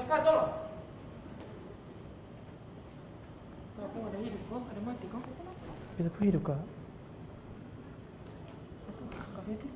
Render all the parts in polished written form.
Kak, tolong. Aku ada hidup kok, ada mati kok. Kita pun hidup kak. Kak Betty.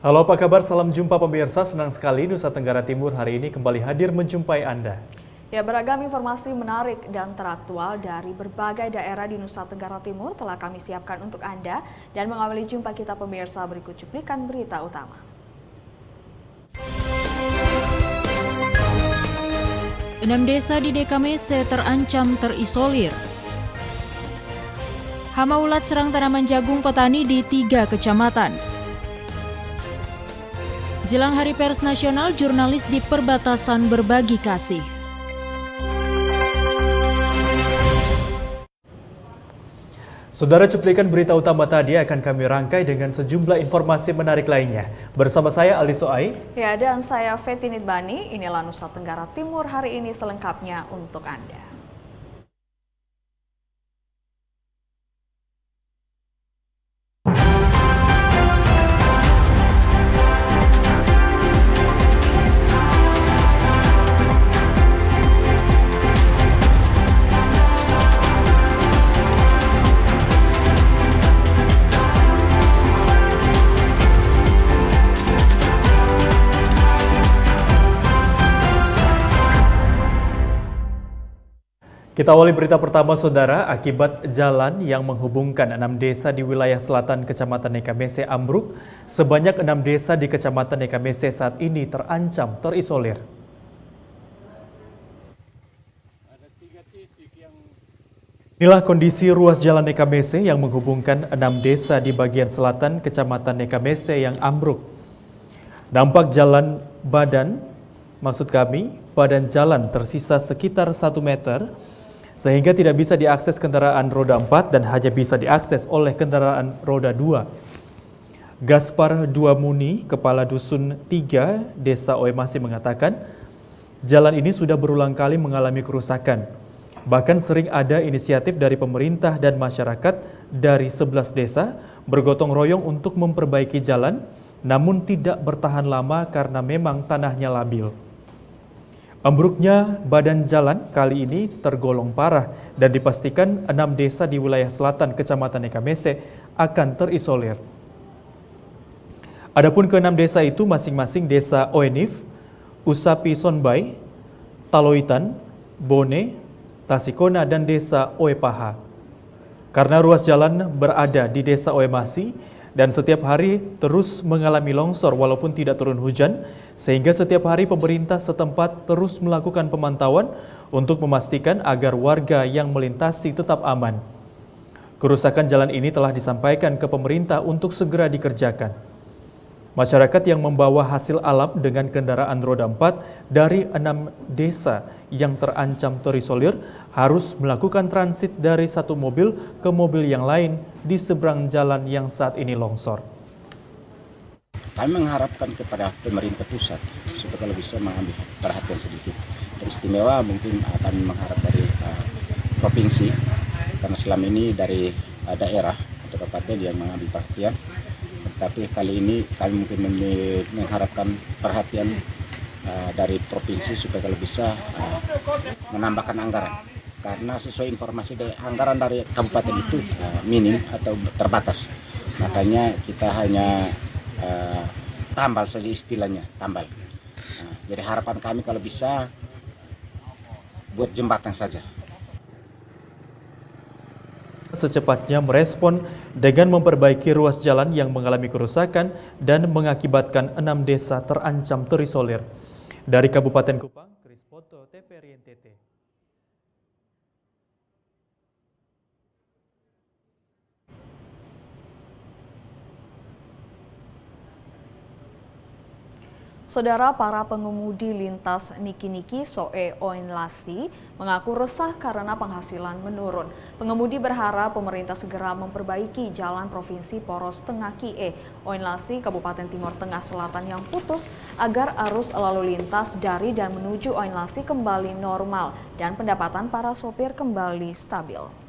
Halo apa kabar, salam jumpa pemirsa, senang sekali Nusa Tenggara Timur hari ini kembali hadir menjumpai Anda. Ya, beragam informasi menarik dan teraktual dari berbagai daerah di Nusa Tenggara Timur telah kami siapkan untuk Anda dan mengawali jumpa kita pemirsa berikut cuplikan berita utama. Enam desa di Dekamese terancam terisolir. Hama ulat serang tanaman jagung petani di 3 kecamatan. Jelang Hari Pers Nasional, jurnalis di perbatasan berbagi kasih. Saudara, cuplikan berita utama tadi akan kami rangkai dengan sejumlah informasi menarik lainnya. Bersama saya Ali Soai. Ya, dan saya Feti Nidbani. Inilah Nusa Tenggara Timur hari ini selengkapnya untuk Anda. Kita awali berita pertama, saudara. Akibat jalan yang menghubungkan 6 desa di wilayah selatan Kecamatan Dekamese ambruk, sebanyak 6 desa di Kecamatan Dekamese saat ini terancam terisolir. Inilah kondisi ruas jalan Dekamese yang menghubungkan 6 desa di bagian selatan Kecamatan Dekamese yang ambruk. Dampak jalan badan jalan tersisa sekitar 1 meter, sehingga tidak bisa diakses kendaraan roda 4 dan hanya bisa diakses oleh kendaraan roda 2. Gaspar Duamuni, Kepala Dusun 3, Desa Oemasi mengatakan, jalan ini sudah berulang kali mengalami kerusakan. Bahkan sering ada inisiatif dari pemerintah dan masyarakat dari 11 desa bergotong royong untuk memperbaiki jalan, namun tidak bertahan lama karena memang tanahnya labil. Ambruknya badan jalan kali ini tergolong parah dan dipastikan 6 desa di wilayah selatan Kecamatan Dekamese akan terisolir. Adapun ke-6 desa itu masing-masing Desa Oenif, Usapi Sonbai, Taloitan, Bone, Tasikona, dan Desa Oepaha. Karena ruas jalan berada di Desa Oemasi dan setiap hari terus mengalami longsor walaupun tidak turun hujan, sehingga setiap hari pemerintah setempat terus melakukan pemantauan untuk memastikan agar warga yang melintasi tetap aman. Kerusakan jalan ini telah disampaikan ke pemerintah untuk segera dikerjakan. Masyarakat yang membawa hasil alam dengan kendaraan roda 4 dari 6 desa yang terancam terisolir harus melakukan transit dari satu mobil ke mobil yang lain di seberang jalan yang saat ini longsor. Kami mengharapkan kepada pemerintah pusat supaya kalau bisa mengambil perhatian sedikit. Teristimewa mungkin akan mengharap dari provinsi, karena selama ini dari daerah atau kabupaten yang mengambil perhatian. Tapi kali ini kami mungkin mengharapkan perhatian dari provinsi supaya kalau bisa menambahkan anggaran. Karena sesuai informasi dari anggaran dari kabupaten itu minim atau terbatas. Makanya kita hanya tambal saja istilahnya, tambal. Jadi harapan kami kalau bisa buat jembatan saja. Secepatnya merespon dengan memperbaiki ruas jalan yang mengalami kerusakan dan mengakibatkan 6 desa terancam terisolir. Dari Kabupaten Kupang, Krispoto, TVRI NTT. Saudara, para pengemudi lintas Niki-Niki Soe Oinlasi mengaku resah karena penghasilan menurun. Pengemudi berharap pemerintah segera memperbaiki jalan provinsi Poros Tengah Kie Oinlasi Kabupaten Timur Tengah Selatan yang putus agar arus lalu lintas dari dan menuju Oinlasi kembali normal dan pendapatan para sopir kembali stabil.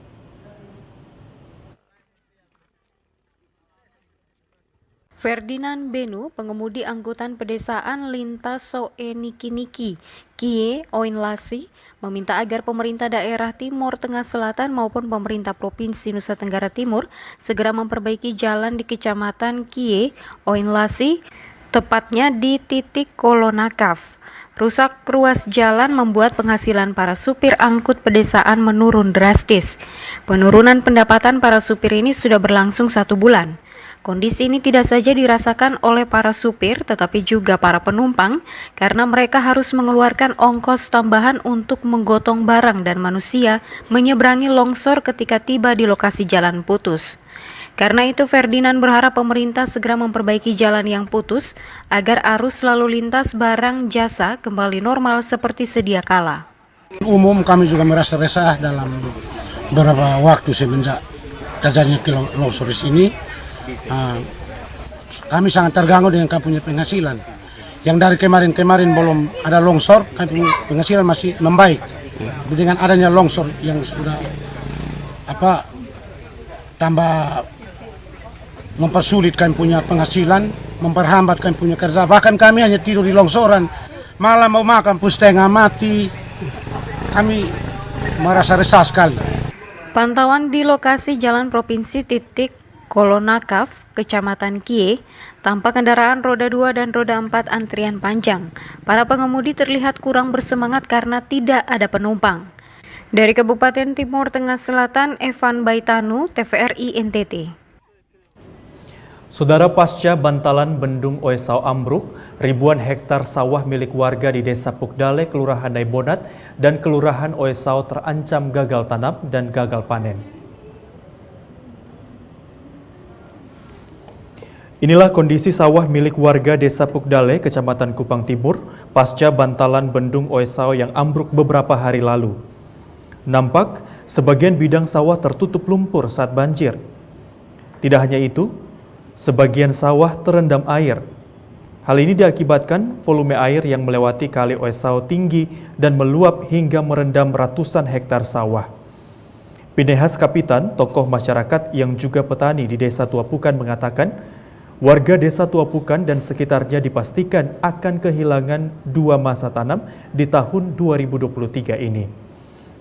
Ferdinand Benu, pengemudi angkutan pedesaan lintas Soe Niki-Niki Kie Oinlasi, meminta agar pemerintah daerah Timur Tengah Selatan maupun pemerintah Provinsi Nusa Tenggara Timur segera memperbaiki jalan di Kecamatan Kie Oinlasi, tepatnya di titik Kolonakaf. Rusak ruas jalan membuat penghasilan para supir angkut pedesaan menurun drastis. Penurunan pendapatan para supir ini sudah berlangsung 1 bulan. Kondisi ini tidak saja dirasakan oleh para supir, tetapi juga para penumpang karena mereka harus mengeluarkan ongkos tambahan untuk menggotong barang dan manusia menyeberangi longsor ketika tiba di lokasi jalan putus. Karena itu Ferdinand berharap pemerintah segera memperbaiki jalan yang putus agar arus lalu lintas barang jasa kembali normal seperti sedia kala. Umum kami juga merasa resah dalam beberapa waktu semenjak terjadinya longsor ini. Kami sangat terganggu dengan kami punya penghasilan. Yang dari kemarin belum ada longsor, kami punya penghasilan masih membaik. Dengan adanya longsor yang sudah tambah mempersulit kami punya penghasilan, memperhambat kami punya kerja. Bahkan kami hanya tidur di longsoran, malam mau makan pun setengah mati. Kami merasa resah sekali. Pantauan di lokasi jalan provinsi titik Kolonakaf, Kecamatan Kie, tampak kendaraan roda 2 dan roda 4 antrian panjang. Para pengemudi terlihat kurang bersemangat karena tidak ada penumpang. Dari Kabupaten Timur Tengah Selatan, Evan Baitanu, TVRI NTT. Saudara, pasca bantalan bendung Oesau ambruk, ribuan hektar sawah milik warga di Desa Pukdale, Kelurahan Naibonat, dan Kelurahan Oesau terancam gagal tanam dan gagal panen. Inilah kondisi sawah milik warga Desa Pukdale, Kecamatan Kupang Timur, pasca bantalan bendung Oesau yang ambruk beberapa hari lalu. Nampak, sebagian bidang sawah tertutup lumpur saat banjir. Tidak hanya itu, sebagian sawah terendam air. Hal ini diakibatkan volume air yang melewati Kali Oesau tinggi dan meluap hingga merendam ratusan hektar sawah. Pinehas Kapitan, tokoh masyarakat yang juga petani di Desa Tuapukan mengatakan, warga Desa Tuapukan dan sekitarnya dipastikan akan kehilangan 2 masa tanam di tahun 2023 ini.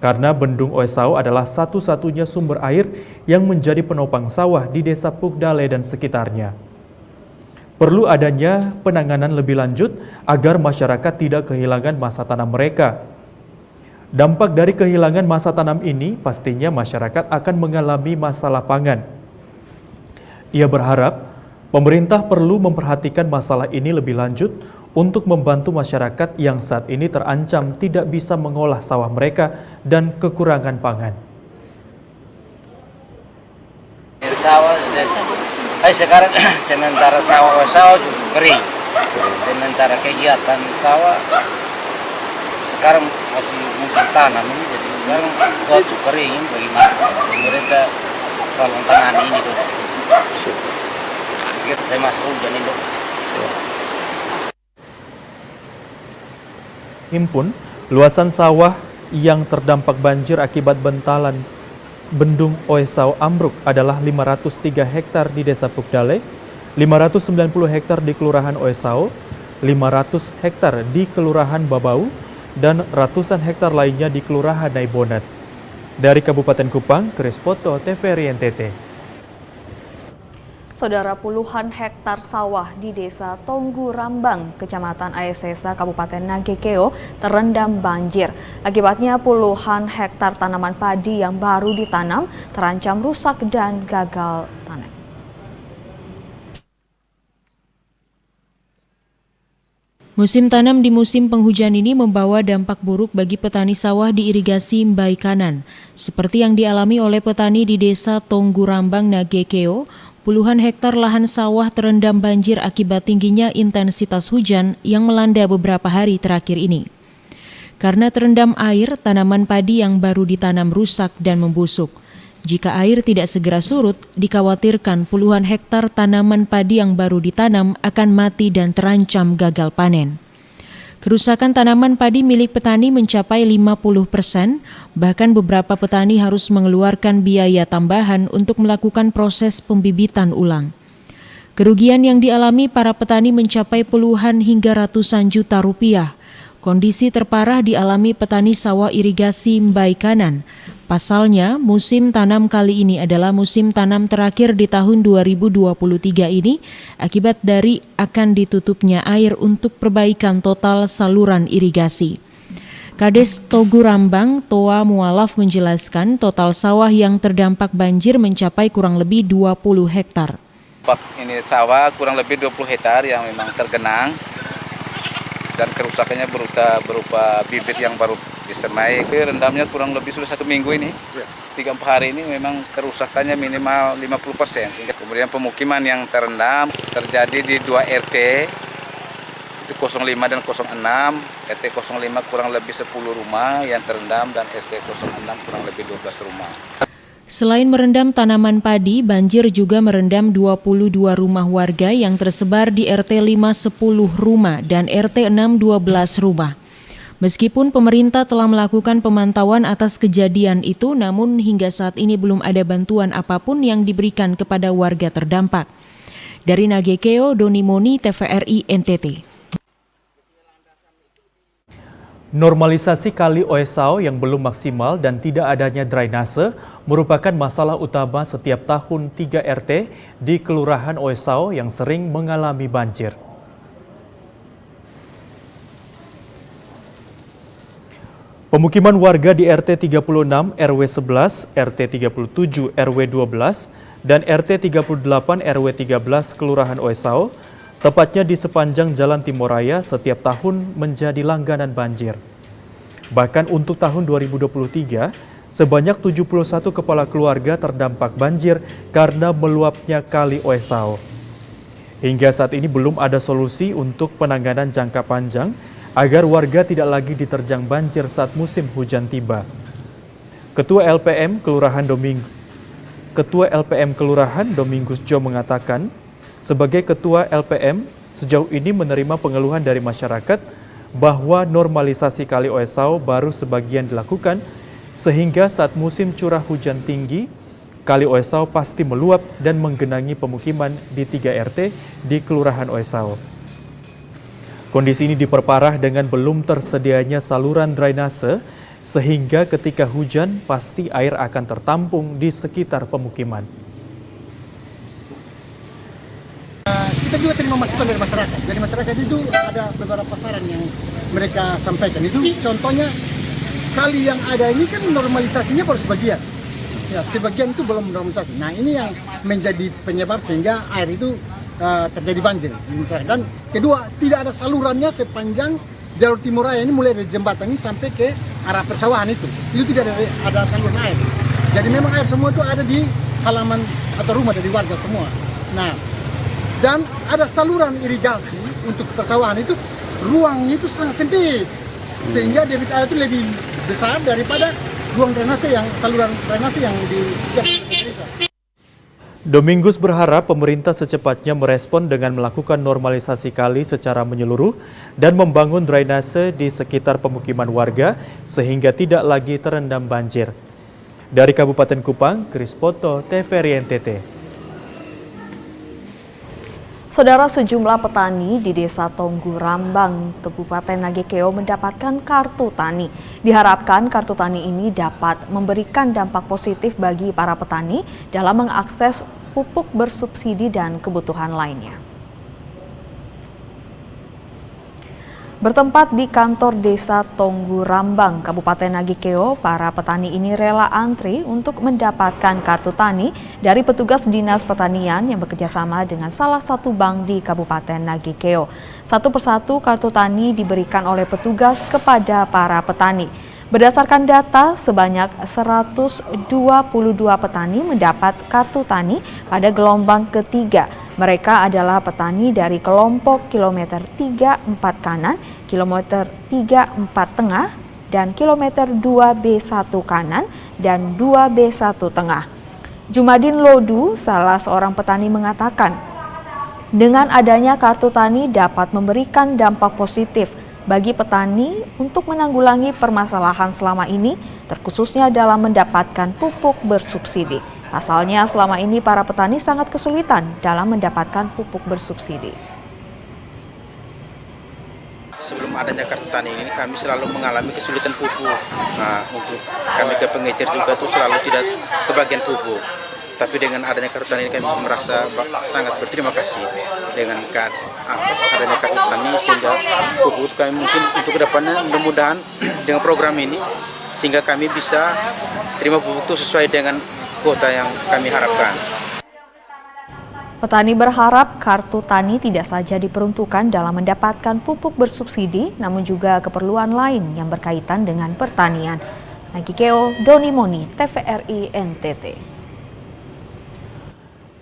Karena bendung Oesau adalah satu-satunya sumber air yang menjadi penopang sawah di Desa Pukdale dan sekitarnya. Perlu adanya penanganan lebih lanjut agar masyarakat tidak kehilangan masa tanam mereka. Dampak dari kehilangan masa tanam ini pastinya masyarakat akan mengalami masalah pangan. Ia berharap pemerintah perlu memperhatikan masalah ini lebih lanjut untuk membantu masyarakat yang saat ini terancam tidak bisa mengolah sawah mereka dan kekurangan pangan. Sekarang sementara sawah kering, sementara kegiatan sawah sekarang masih musim tanam ini, jadi sekarang cuaca kering. Bagaimana pemerintah tolong tangani ini tuh? Kita masuk hujan ini. Himpun, luasan sawah yang terdampak banjir akibat bantalan bendung Oesau ambruk adalah 503 hektar di Desa Pukdale, 590 hektar di Kelurahan Oesau, 500 hektar di Kelurahan Babau, dan ratusan hektar lainnya di Kelurahan Naibonat. Dari Kabupaten Kupang, Chris Poto, TVRI NTT. Saudara, puluhan hektar sawah di Desa Tonggu Rambang, Kecamatan Ayesesa, Kabupaten Nagekeo terendam banjir. Akibatnya puluhan hektar tanaman padi yang baru ditanam terancam rusak dan gagal panen. Musim tanam di musim penghujan ini membawa dampak buruk bagi petani sawah di irigasi Mbai Kanan, seperti yang dialami oleh petani di Desa Tonggu Rambang, Nagekeo puluhan hektar lahan sawah terendam banjir akibat tingginya intensitas hujan yang melanda beberapa hari terakhir ini. Karena terendam air, tanaman padi yang baru ditanam rusak dan membusuk. Jika air tidak segera surut, dikhawatirkan puluhan hektar tanaman padi yang baru ditanam akan mati dan terancam gagal panen. Kerusakan tanaman padi milik petani mencapai 50%, bahkan beberapa petani harus mengeluarkan biaya tambahan untuk melakukan proses pembibitan ulang. Kerugian yang dialami para petani mencapai puluhan hingga ratusan juta rupiah. Kondisi terparah dialami petani sawah irigasi Mbai Kanan. Pasalnya, musim tanam kali ini adalah musim tanam terakhir di tahun 2023 ini akibat dari akan ditutupnya air untuk perbaikan total saluran irigasi. Kades Togu Rambang, Toa Mualaf menjelaskan total sawah yang terdampak banjir mencapai kurang lebih 20 hektar. Ini sawah kurang lebih 20 hektar yang memang tergenang. Dan kerusakannya berupa bibit yang baru disemai. Rendamnya kurang lebih sudah 1 minggu ini. 3-4 hari ini memang kerusakannya minimal 50%. Sehingga kemudian pemukiman yang terendam terjadi di 2 RT, itu 05 dan 06. RT 05 kurang lebih 10 rumah yang terendam dan RT 06 kurang lebih 12 rumah. Selain merendam tanaman padi, banjir juga merendam 22 rumah warga yang tersebar di RT 5 10 rumah dan RT 6 12 rumah. Meskipun pemerintah telah melakukan pemantauan atas kejadian itu, namun hingga saat ini belum ada bantuan apapun yang diberikan kepada warga terdampak. Dari Nagekeo, Doni Moni, TVRI NTT. Normalisasi Kali Oesau yang belum maksimal dan tidak adanya drainase merupakan masalah utama setiap tahun 3 RT di Kelurahan Oesau yang sering mengalami banjir. Pemukiman warga di RT 36 RW 11, RT 37 RW 12, dan RT 38 RW 13 Kelurahan Oesau, tepatnya di sepanjang Jalan Timoraya, setiap tahun menjadi langganan banjir. Bahkan untuk tahun 2023, sebanyak 71 kepala keluarga terdampak banjir karena meluapnya Kali Oesau. Hingga saat ini belum ada solusi untuk penanganan jangka panjang agar warga tidak lagi diterjang banjir saat musim hujan tiba. Ketua LPM Kelurahan Domingus Jo mengatakan, sebagai Ketua LPM, sejauh ini menerima pengeluhan dari masyarakat bahwa normalisasi Kali Oesau baru sebagian dilakukan, sehingga saat musim curah hujan tinggi, Kali Oesau pasti meluap dan menggenangi pemukiman di 3 RT di Kelurahan Oesau. Kondisi ini diperparah dengan belum tersedianya saluran drainase, sehingga ketika hujan pasti air akan tertampung di sekitar pemukiman. Kita juga terima masukan dari masyarakat. Dari masyarakat itu ada beberapa saran yang mereka sampaikan. Itu contohnya kali yang ada ini kan normalisasinya baru sebagian. Ya, sebagian itu belum normalisasi. Nah, ini yang menjadi penyebab sehingga air itu terjadi banjir. Dan kedua, tidak ada salurannya sepanjang jalur Timoraya ini, mulai dari jembatan ini sampai ke arah persawahan itu. Itu tidak ada saluran air. Jadi memang air semua itu ada di halaman atau rumah dari warga semua. Nah, dan ada saluran irigasi untuk persawahan itu, ruangnya itu sangat sempit, sehingga debit air itu lebih besar daripada ruang drainase saluran drainase yang disiapkan pemerintah. Domingus berharap pemerintah secepatnya merespon dengan melakukan normalisasi kali secara menyeluruh dan membangun drainase di sekitar pemukiman warga sehingga tidak lagi terendam banjir. Dari Kabupaten Kupang, Kris Poto, TVRI NTT. Saudara, sejumlah petani di Desa Tonggu Rambang, Kabupaten Nagekeo mendapatkan kartu tani. Diharapkan kartu tani ini dapat memberikan dampak positif bagi para petani dalam mengakses pupuk bersubsidi dan kebutuhan lainnya. Bertempat di kantor Desa Tonggu Rambang, Kabupaten Nagekeo, para petani ini rela antri untuk mendapatkan kartu tani dari petugas Dinas Pertanian yang bekerjasama dengan salah satu bank di Kabupaten Nagekeo. Satu persatu kartu tani diberikan oleh petugas kepada para petani. Berdasarkan data, sebanyak 122 petani mendapat kartu tani pada gelombang ketiga. Mereka adalah petani dari kelompok kilometer 34 kanan, kilometer 34 tengah, dan kilometer 2B1 kanan dan 2B1 tengah. Jumadin Lodu, salah seorang petani, mengatakan, dengan adanya kartu tani dapat memberikan dampak positif bagi petani untuk menanggulangi permasalahan selama ini, terkhususnya dalam mendapatkan pupuk bersubsidi. Pasalnya selama ini para petani sangat kesulitan dalam mendapatkan pupuk bersubsidi. Sebelum adanya kartu tani ini kami selalu mengalami kesulitan pupuk. Nah, untuk kami ke pengecer juga tuh selalu tidak kebagian pupuk. Tapi dengan adanya kartu tani ini kami merasa sangat berterima kasih dengan adanya kartu tani, sehingga pupuk kami mungkin untuk kedepannya mudah-mudahan dengan program ini sehingga kami bisa terima pupuk itu sesuai dengan kuota yang kami harapkan. Petani berharap kartu tani tidak saja diperuntukkan dalam mendapatkan pupuk bersubsidi, namun juga keperluan lain yang berkaitan dengan pertanian. Nagi Keo, Doni Moni, TVRI NTT.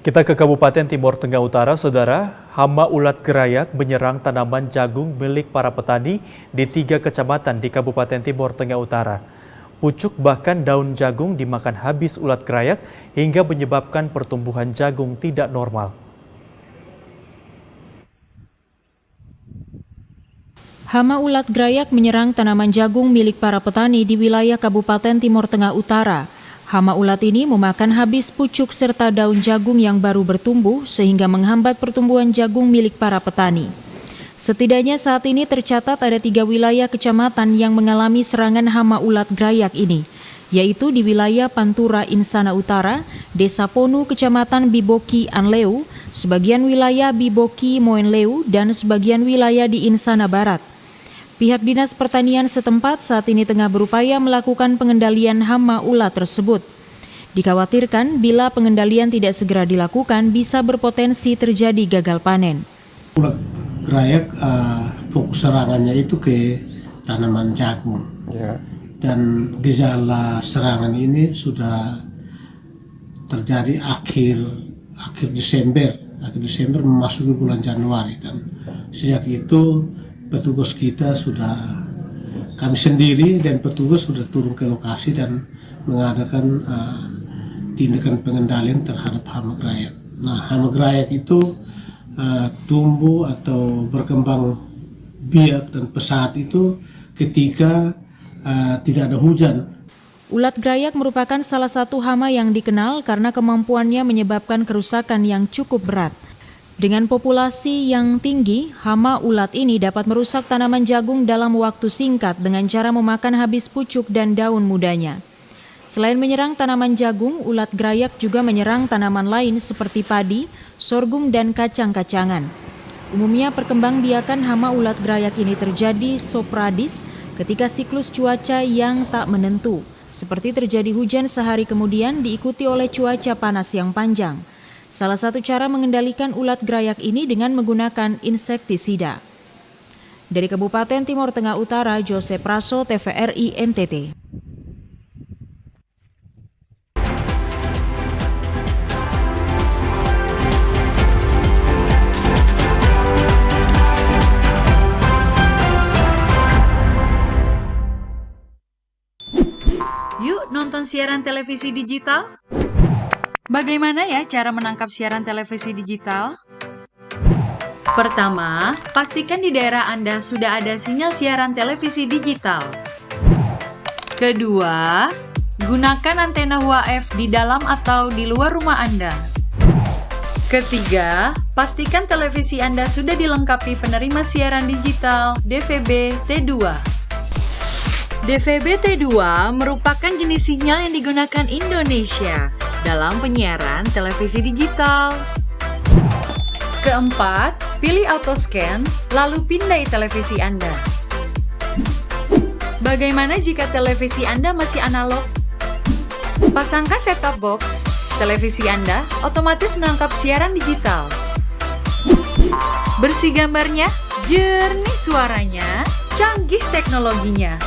Kita ke Kabupaten Timur Tengah Utara, Saudara. Hama ulat gerayak menyerang tanaman jagung milik para petani di 3 kecamatan di Kabupaten Timur Tengah Utara. Pucuk bahkan daun jagung dimakan habis ulat gerayak hingga menyebabkan pertumbuhan jagung tidak normal. Hama ulat gerayak menyerang tanaman jagung milik para petani di wilayah Kabupaten Timur Tengah Utara. Hama ulat ini memakan habis pucuk serta daun jagung yang baru bertumbuh sehingga menghambat pertumbuhan jagung milik para petani. Setidaknya saat ini tercatat ada 3 wilayah kecamatan yang mengalami serangan hama ulat gerayak ini, yaitu di wilayah Pantura Insana Utara, Desa Ponu, Kecamatan Biboki Anleu, sebagian wilayah Biboki Moenleu, dan sebagian wilayah di Insana Barat. Pihak Dinas Pertanian setempat saat ini tengah berupaya melakukan pengendalian hama ulat tersebut. Dikhawatirkan bila pengendalian tidak segera dilakukan bisa berpotensi terjadi gagal panen. Ulat gerayak fokus serangannya itu ke tanaman jagung. Dan gejala serangan ini sudah terjadi akhir Desember memasuki bulan Januari, dan sejak itu petugas kita kami sendiri dan petugas sudah turun ke lokasi dan mengadakan tindakan pengendalian terhadap hama gerayak. Nah, hama gerayak itu tumbuh atau berkembang biak dan pesat itu ketika tidak ada hujan. Ulat gerayak merupakan salah satu hama yang dikenal karena kemampuannya menyebabkan kerusakan yang cukup berat. Dengan populasi yang tinggi, hama ulat ini dapat merusak tanaman jagung dalam waktu singkat dengan cara memakan habis pucuk dan daun mudanya. Selain menyerang tanaman jagung, ulat gerayak juga menyerang tanaman lain seperti padi, sorghum, dan kacang-kacangan. Umumnya perkembangbiakan hama ulat gerayak ini terjadi sporadis ketika siklus cuaca yang tak menentu, seperti terjadi hujan sehari kemudian diikuti oleh cuaca panas yang panjang. Salah satu cara mengendalikan ulat gerayak ini dengan menggunakan insektisida. Dari Kabupaten Timur Tengah Utara, Jose Praso, TVRI NTT. Yuk nonton siaran televisi digital. Bagaimana ya cara menangkap siaran televisi digital? Pertama, pastikan di daerah Anda sudah ada sinyal siaran televisi digital. Kedua, gunakan antena UHF di dalam atau di luar rumah Anda. Ketiga, pastikan televisi Anda sudah dilengkapi penerima siaran digital DVB T2. DVB T2 merupakan jenis sinyal yang digunakan Indonesia dalam penyiaran televisi digital. Keempat, pilih auto scan, lalu pindai televisi Anda. Bagaimana jika televisi Anda masih analog? Pasangkan set-top box, televisi Anda otomatis menangkap siaran digital. Bersih gambarnya, jernih suaranya, canggih teknologinya.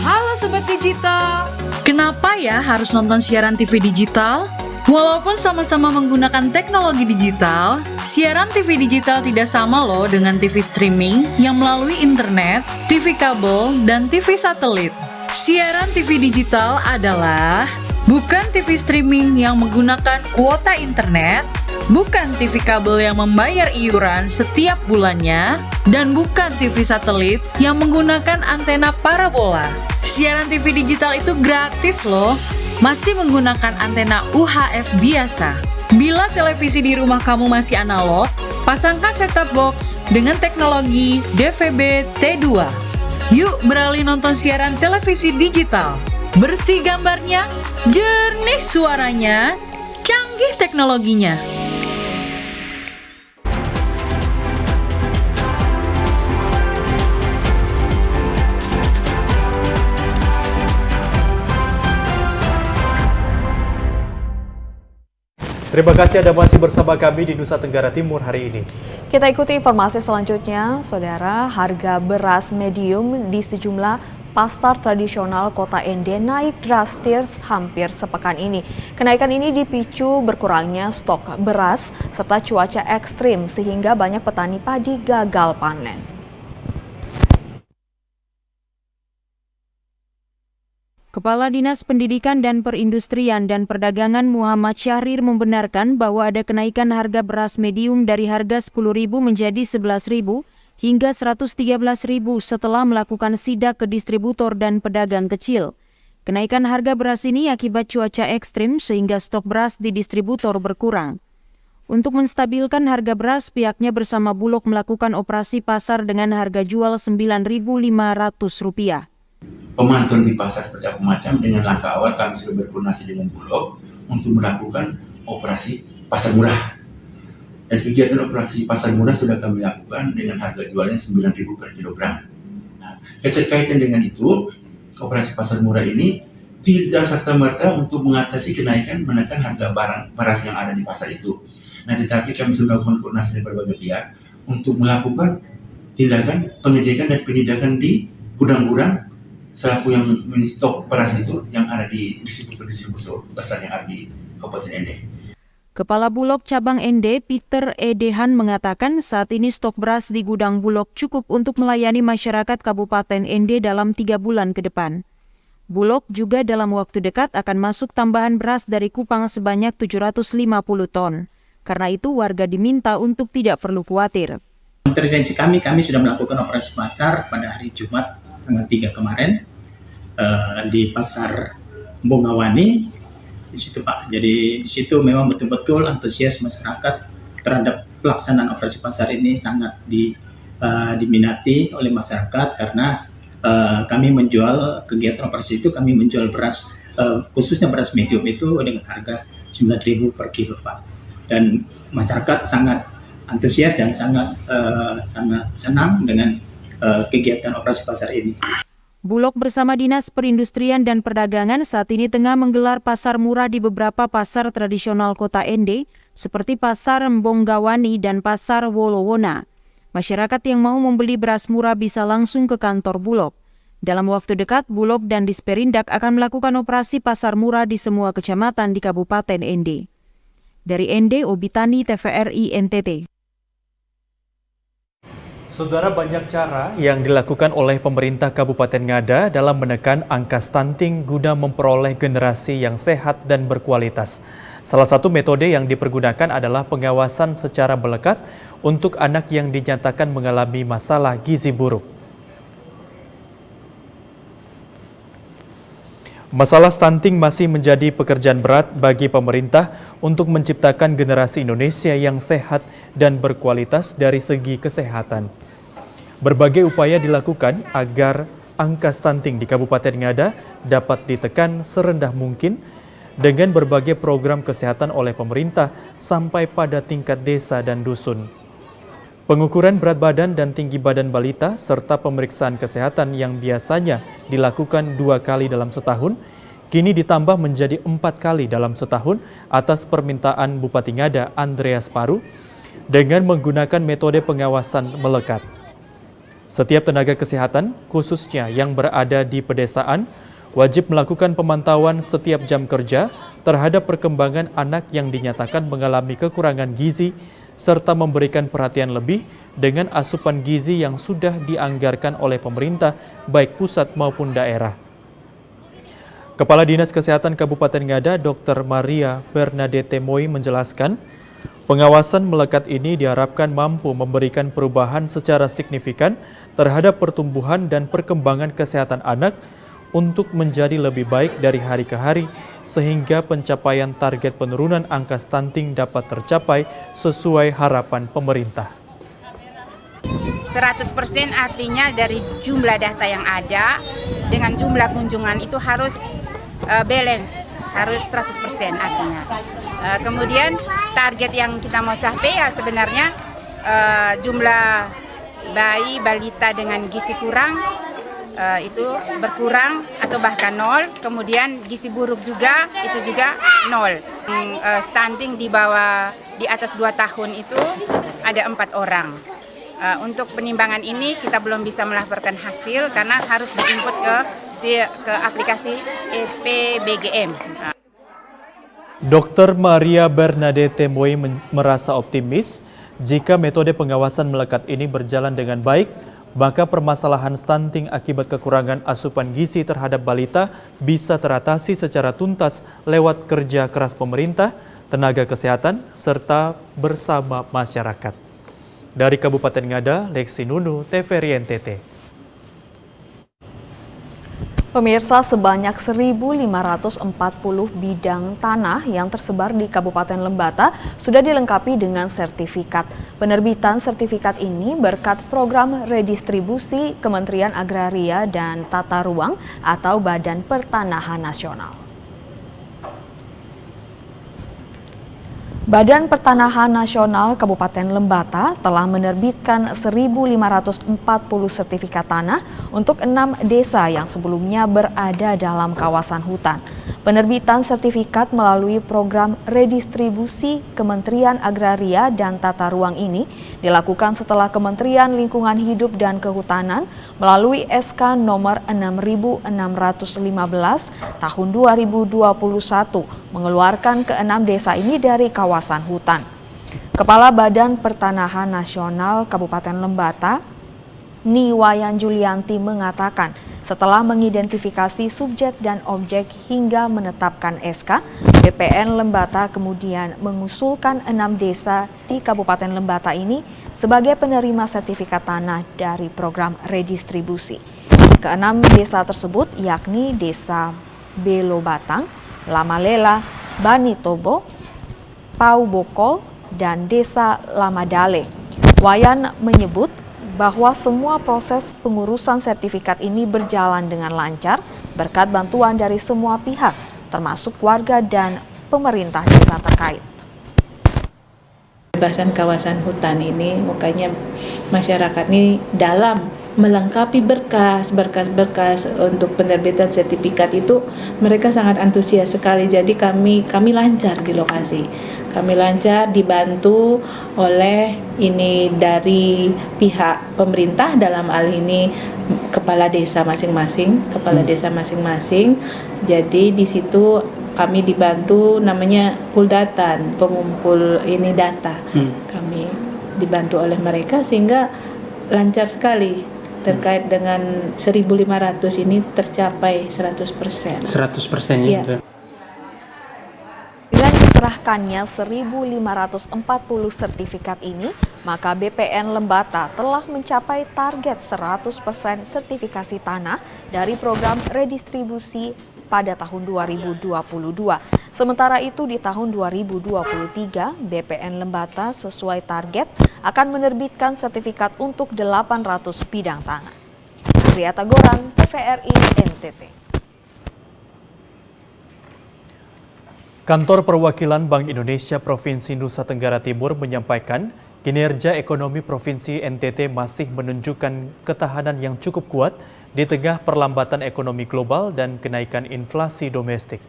Halo Sobat Digital, kenapa ya harus nonton siaran TV digital? Walaupun sama-sama menggunakan teknologi digital, siaran TV digital tidak sama loh dengan TV streaming yang melalui internet, TV kabel, dan TV satelit. Siaran TV digital adalah bukan TV streaming yang menggunakan kuota internet, bukan TV kabel yang membayar iuran setiap bulannya, dan bukan TV satelit yang menggunakan antena parabola. Siaran TV digital itu gratis loh, masih menggunakan antena UHF biasa. Bila televisi di rumah kamu masih analog, pasangkan set-top box dengan teknologi DVB T2. Yuk beralih nonton siaran televisi digital. Bersih gambarnya, jernih suaranya, canggih teknologinya. Terima kasih Anda masih bersama kami di Nusa Tenggara Timur hari ini. Kita ikuti informasi selanjutnya, Saudara. Harga beras medium di sejumlah pasar tradisional Kota Ende naik drastis hampir sepekan ini. Kenaikan ini dipicu berkurangnya stok beras serta cuaca ekstrim sehingga banyak petani padi gagal panen. Kepala Dinas Pendidikan dan Perindustrian dan Perdagangan Muhammad Syahrir membenarkan bahwa ada kenaikan harga beras medium dari harga Rp10.000 menjadi Rp11.000 hingga Rp113.000 setelah melakukan sidak ke distributor dan pedagang kecil. Kenaikan harga beras ini akibat cuaca ekstrim sehingga stok beras di distributor berkurang. Untuk menstabilkan harga beras, pihaknya bersama Bulog melakukan operasi pasar dengan harga jual Rp9.500. Pemantauan di pasar seperti apa macam, dengan langkah awal kami sudah berkoordinasi dengan Bulog untuk melakukan operasi pasar murah. Dan kegiatan operasi pasar murah sudah kami lakukan dengan harga jualnya Rp9.000 per kilogram. Nah, keterkaitan dengan itu, operasi pasar murah ini tidak serta-merta untuk mengatasi kenaikan menekan harga barang beras yang ada di pasar itu. Nah, tetapi kami sudah melakukan koordinasi dengan berbagai pihak untuk melakukan tindakan pengecekan dan penindakan di gudang-gudang selaku yang menstok beras itu yang ada di distributor besar yang ada di Kabupaten Ende. Kepala Bulog Cabang Ende, Peter Edehan mengatakan saat ini stok beras di gudang Bulog cukup untuk melayani masyarakat Kabupaten Ende dalam 3 bulan ke depan. Bulog juga dalam waktu dekat akan masuk tambahan beras dari Kupang sebanyak 750 ton. Karena itu warga diminta untuk tidak perlu khawatir. Intervensi kami sudah melakukan operasi pasar pada hari Jumat tanggal 3 kemarin di pasar Bongawani di situ Pak. Jadi di situ memang betul-betul antusias masyarakat terhadap pelaksanaan operasi pasar ini sangat diminati oleh masyarakat karena kami menjual kegiatan operasi itu, kami menjual beras khususnya beras medium itu dengan harga Rp9.000 per kilo Pak. Dan masyarakat sangat antusias dan sangat senang dengan kegiatan operasi pasar ini. Bulog bersama Dinas Perindustrian dan Perdagangan saat ini tengah menggelar pasar murah di beberapa pasar tradisional Kota Ende seperti Pasar Mbonggawani dan Pasar Wolowona. Masyarakat yang mau membeli beras murah bisa langsung ke kantor Bulog. Dalam waktu dekat, Bulog dan Disperindak akan melakukan operasi pasar murah di semua kecamatan di Kabupaten Ende. Dari Ende, Obitani, TVRI NTT. Saudara, banyak cara yang dilakukan oleh pemerintah Kabupaten Ngada dalam menekan angka stunting guna memperoleh generasi yang sehat dan berkualitas. Salah satu metode yang dipergunakan adalah pengawasan secara melekat untuk anak yang dinyatakan mengalami masalah gizi buruk. Masalah stunting masih menjadi pekerjaan berat bagi pemerintah untuk menciptakan generasi Indonesia yang sehat dan berkualitas dari segi kesehatan. Berbagai upaya dilakukan agar angka stunting di Kabupaten Ngada dapat ditekan serendah mungkin dengan berbagai program kesehatan oleh pemerintah sampai pada tingkat desa dan dusun. Pengukuran berat badan dan tinggi badan balita serta pemeriksaan kesehatan yang biasanya dilakukan 2 kali dalam setahun, kini ditambah menjadi 4 kali dalam setahun atas permintaan Bupati Ngada Andreas Paru dengan menggunakan metode pengawasan melekat. Setiap tenaga kesehatan, khususnya yang berada di pedesaan, wajib melakukan pemantauan setiap jam kerja terhadap perkembangan anak yang dinyatakan mengalami kekurangan gizi, serta memberikan perhatian lebih dengan asupan gizi yang sudah dianggarkan oleh pemerintah, baik pusat maupun daerah. Kepala Dinas Kesehatan Kabupaten Ngada, Dr. Maria Bernadette Moi menjelaskan, pengawasan melekat ini diharapkan mampu memberikan perubahan secara signifikan terhadap pertumbuhan dan perkembangan kesehatan anak untuk menjadi lebih baik dari hari ke hari, sehingga pencapaian target penurunan angka stunting dapat tercapai sesuai harapan pemerintah. 100% artinya dari jumlah data yang ada dengan jumlah kunjungan itu harus balance, harus 100% artinya. Kemudian target yang kita mau capai ya sebenarnya jumlah bayi balita dengan gizi kurang itu berkurang atau bahkan nol, kemudian gizi buruk juga itu juga nol. Stunting di bawah di atas 2 tahun itu ada 4 orang. Untuk penimbangan ini kita belum bisa melaporkan hasil karena harus diinput ke aplikasi EPBGM. Dr. Maria Bernadette Moi merasa optimis jika metode pengawasan melekat ini berjalan dengan baik, maka permasalahan stunting akibat kekurangan asupan gizi terhadap balita bisa teratasi secara tuntas lewat kerja keras pemerintah, tenaga kesehatan, serta bersama masyarakat. Dari Kabupaten Ngada, Lexi Nunu, TVRI NTT. Pemirsa, sebanyak 1.540 bidang tanah yang tersebar di Kabupaten Lembata sudah dilengkapi dengan sertifikat. Penerbitan sertifikat ini berkat program redistribusi Kementerian Agraria dan Tata Ruang atau Badan Pertanahan Nasional. Badan Pertanahan Nasional Kabupaten Lembata telah menerbitkan 1.540 sertifikat tanah untuk 6 desa yang sebelumnya berada dalam kawasan hutan. Penerbitan sertifikat melalui program redistribusi Kementerian Agraria dan Tata Ruang ini dilakukan setelah Kementerian Lingkungan Hidup dan Kehutanan melalui SK nomor 6.615 tahun 2021 mengeluarkan ke-6 desa ini dari kawasan hutan. Kepala Badan Pertanahan Nasional Kabupaten Lembata, Niwayan Julianti mengatakan, setelah mengidentifikasi subjek dan objek hingga menetapkan SK, BPN Lembata kemudian mengusulkan 6 desa di Kabupaten Lembata ini sebagai penerima sertifikat tanah dari program redistribusi. Ke-6 desa tersebut yakni Desa Belo Batang, Lamalela, Bani Tobo, Pau Bokol, dan Desa Lamadale. Wayan menyebut bahwa semua proses pengurusan sertifikat ini berjalan dengan lancar berkat bantuan dari semua pihak, termasuk warga dan pemerintah desa terkait. Pembebasan kawasan hutan ini, makanya masyarakat ini dalam melengkapi berkas untuk penerbitan sertifikat itu mereka sangat antusias sekali. Jadi kami lancar di lokasi. Kami lancar dibantu oleh ini dari pihak pemerintah, dalam hal ini kepala desa masing-masing. Jadi di situ kami dibantu namanya Puldatan, pengumpul ini data. Kami dibantu oleh mereka sehingga lancar sekali terkait dengan 1.500 ini tercapai 100%. 100% ya. Dengan diserahkannya 1.540 sertifikat ini, maka BPN Lembata telah mencapai target 100% sertifikasi tanah dari program redistribusi pada tahun 2022. Sementara itu di tahun 2023, BPN Lembata sesuai target akan menerbitkan sertifikat untuk 800 bidang tanah. Andrea Tagoran, TVRI NTT. Kantor Perwakilan Bank Indonesia Provinsi Nusa Tenggara Timur menyampaikan kinerja ekonomi Provinsi NTT masih menunjukkan ketahanan yang cukup kuat di tengah perlambatan ekonomi global dan kenaikan inflasi domestik.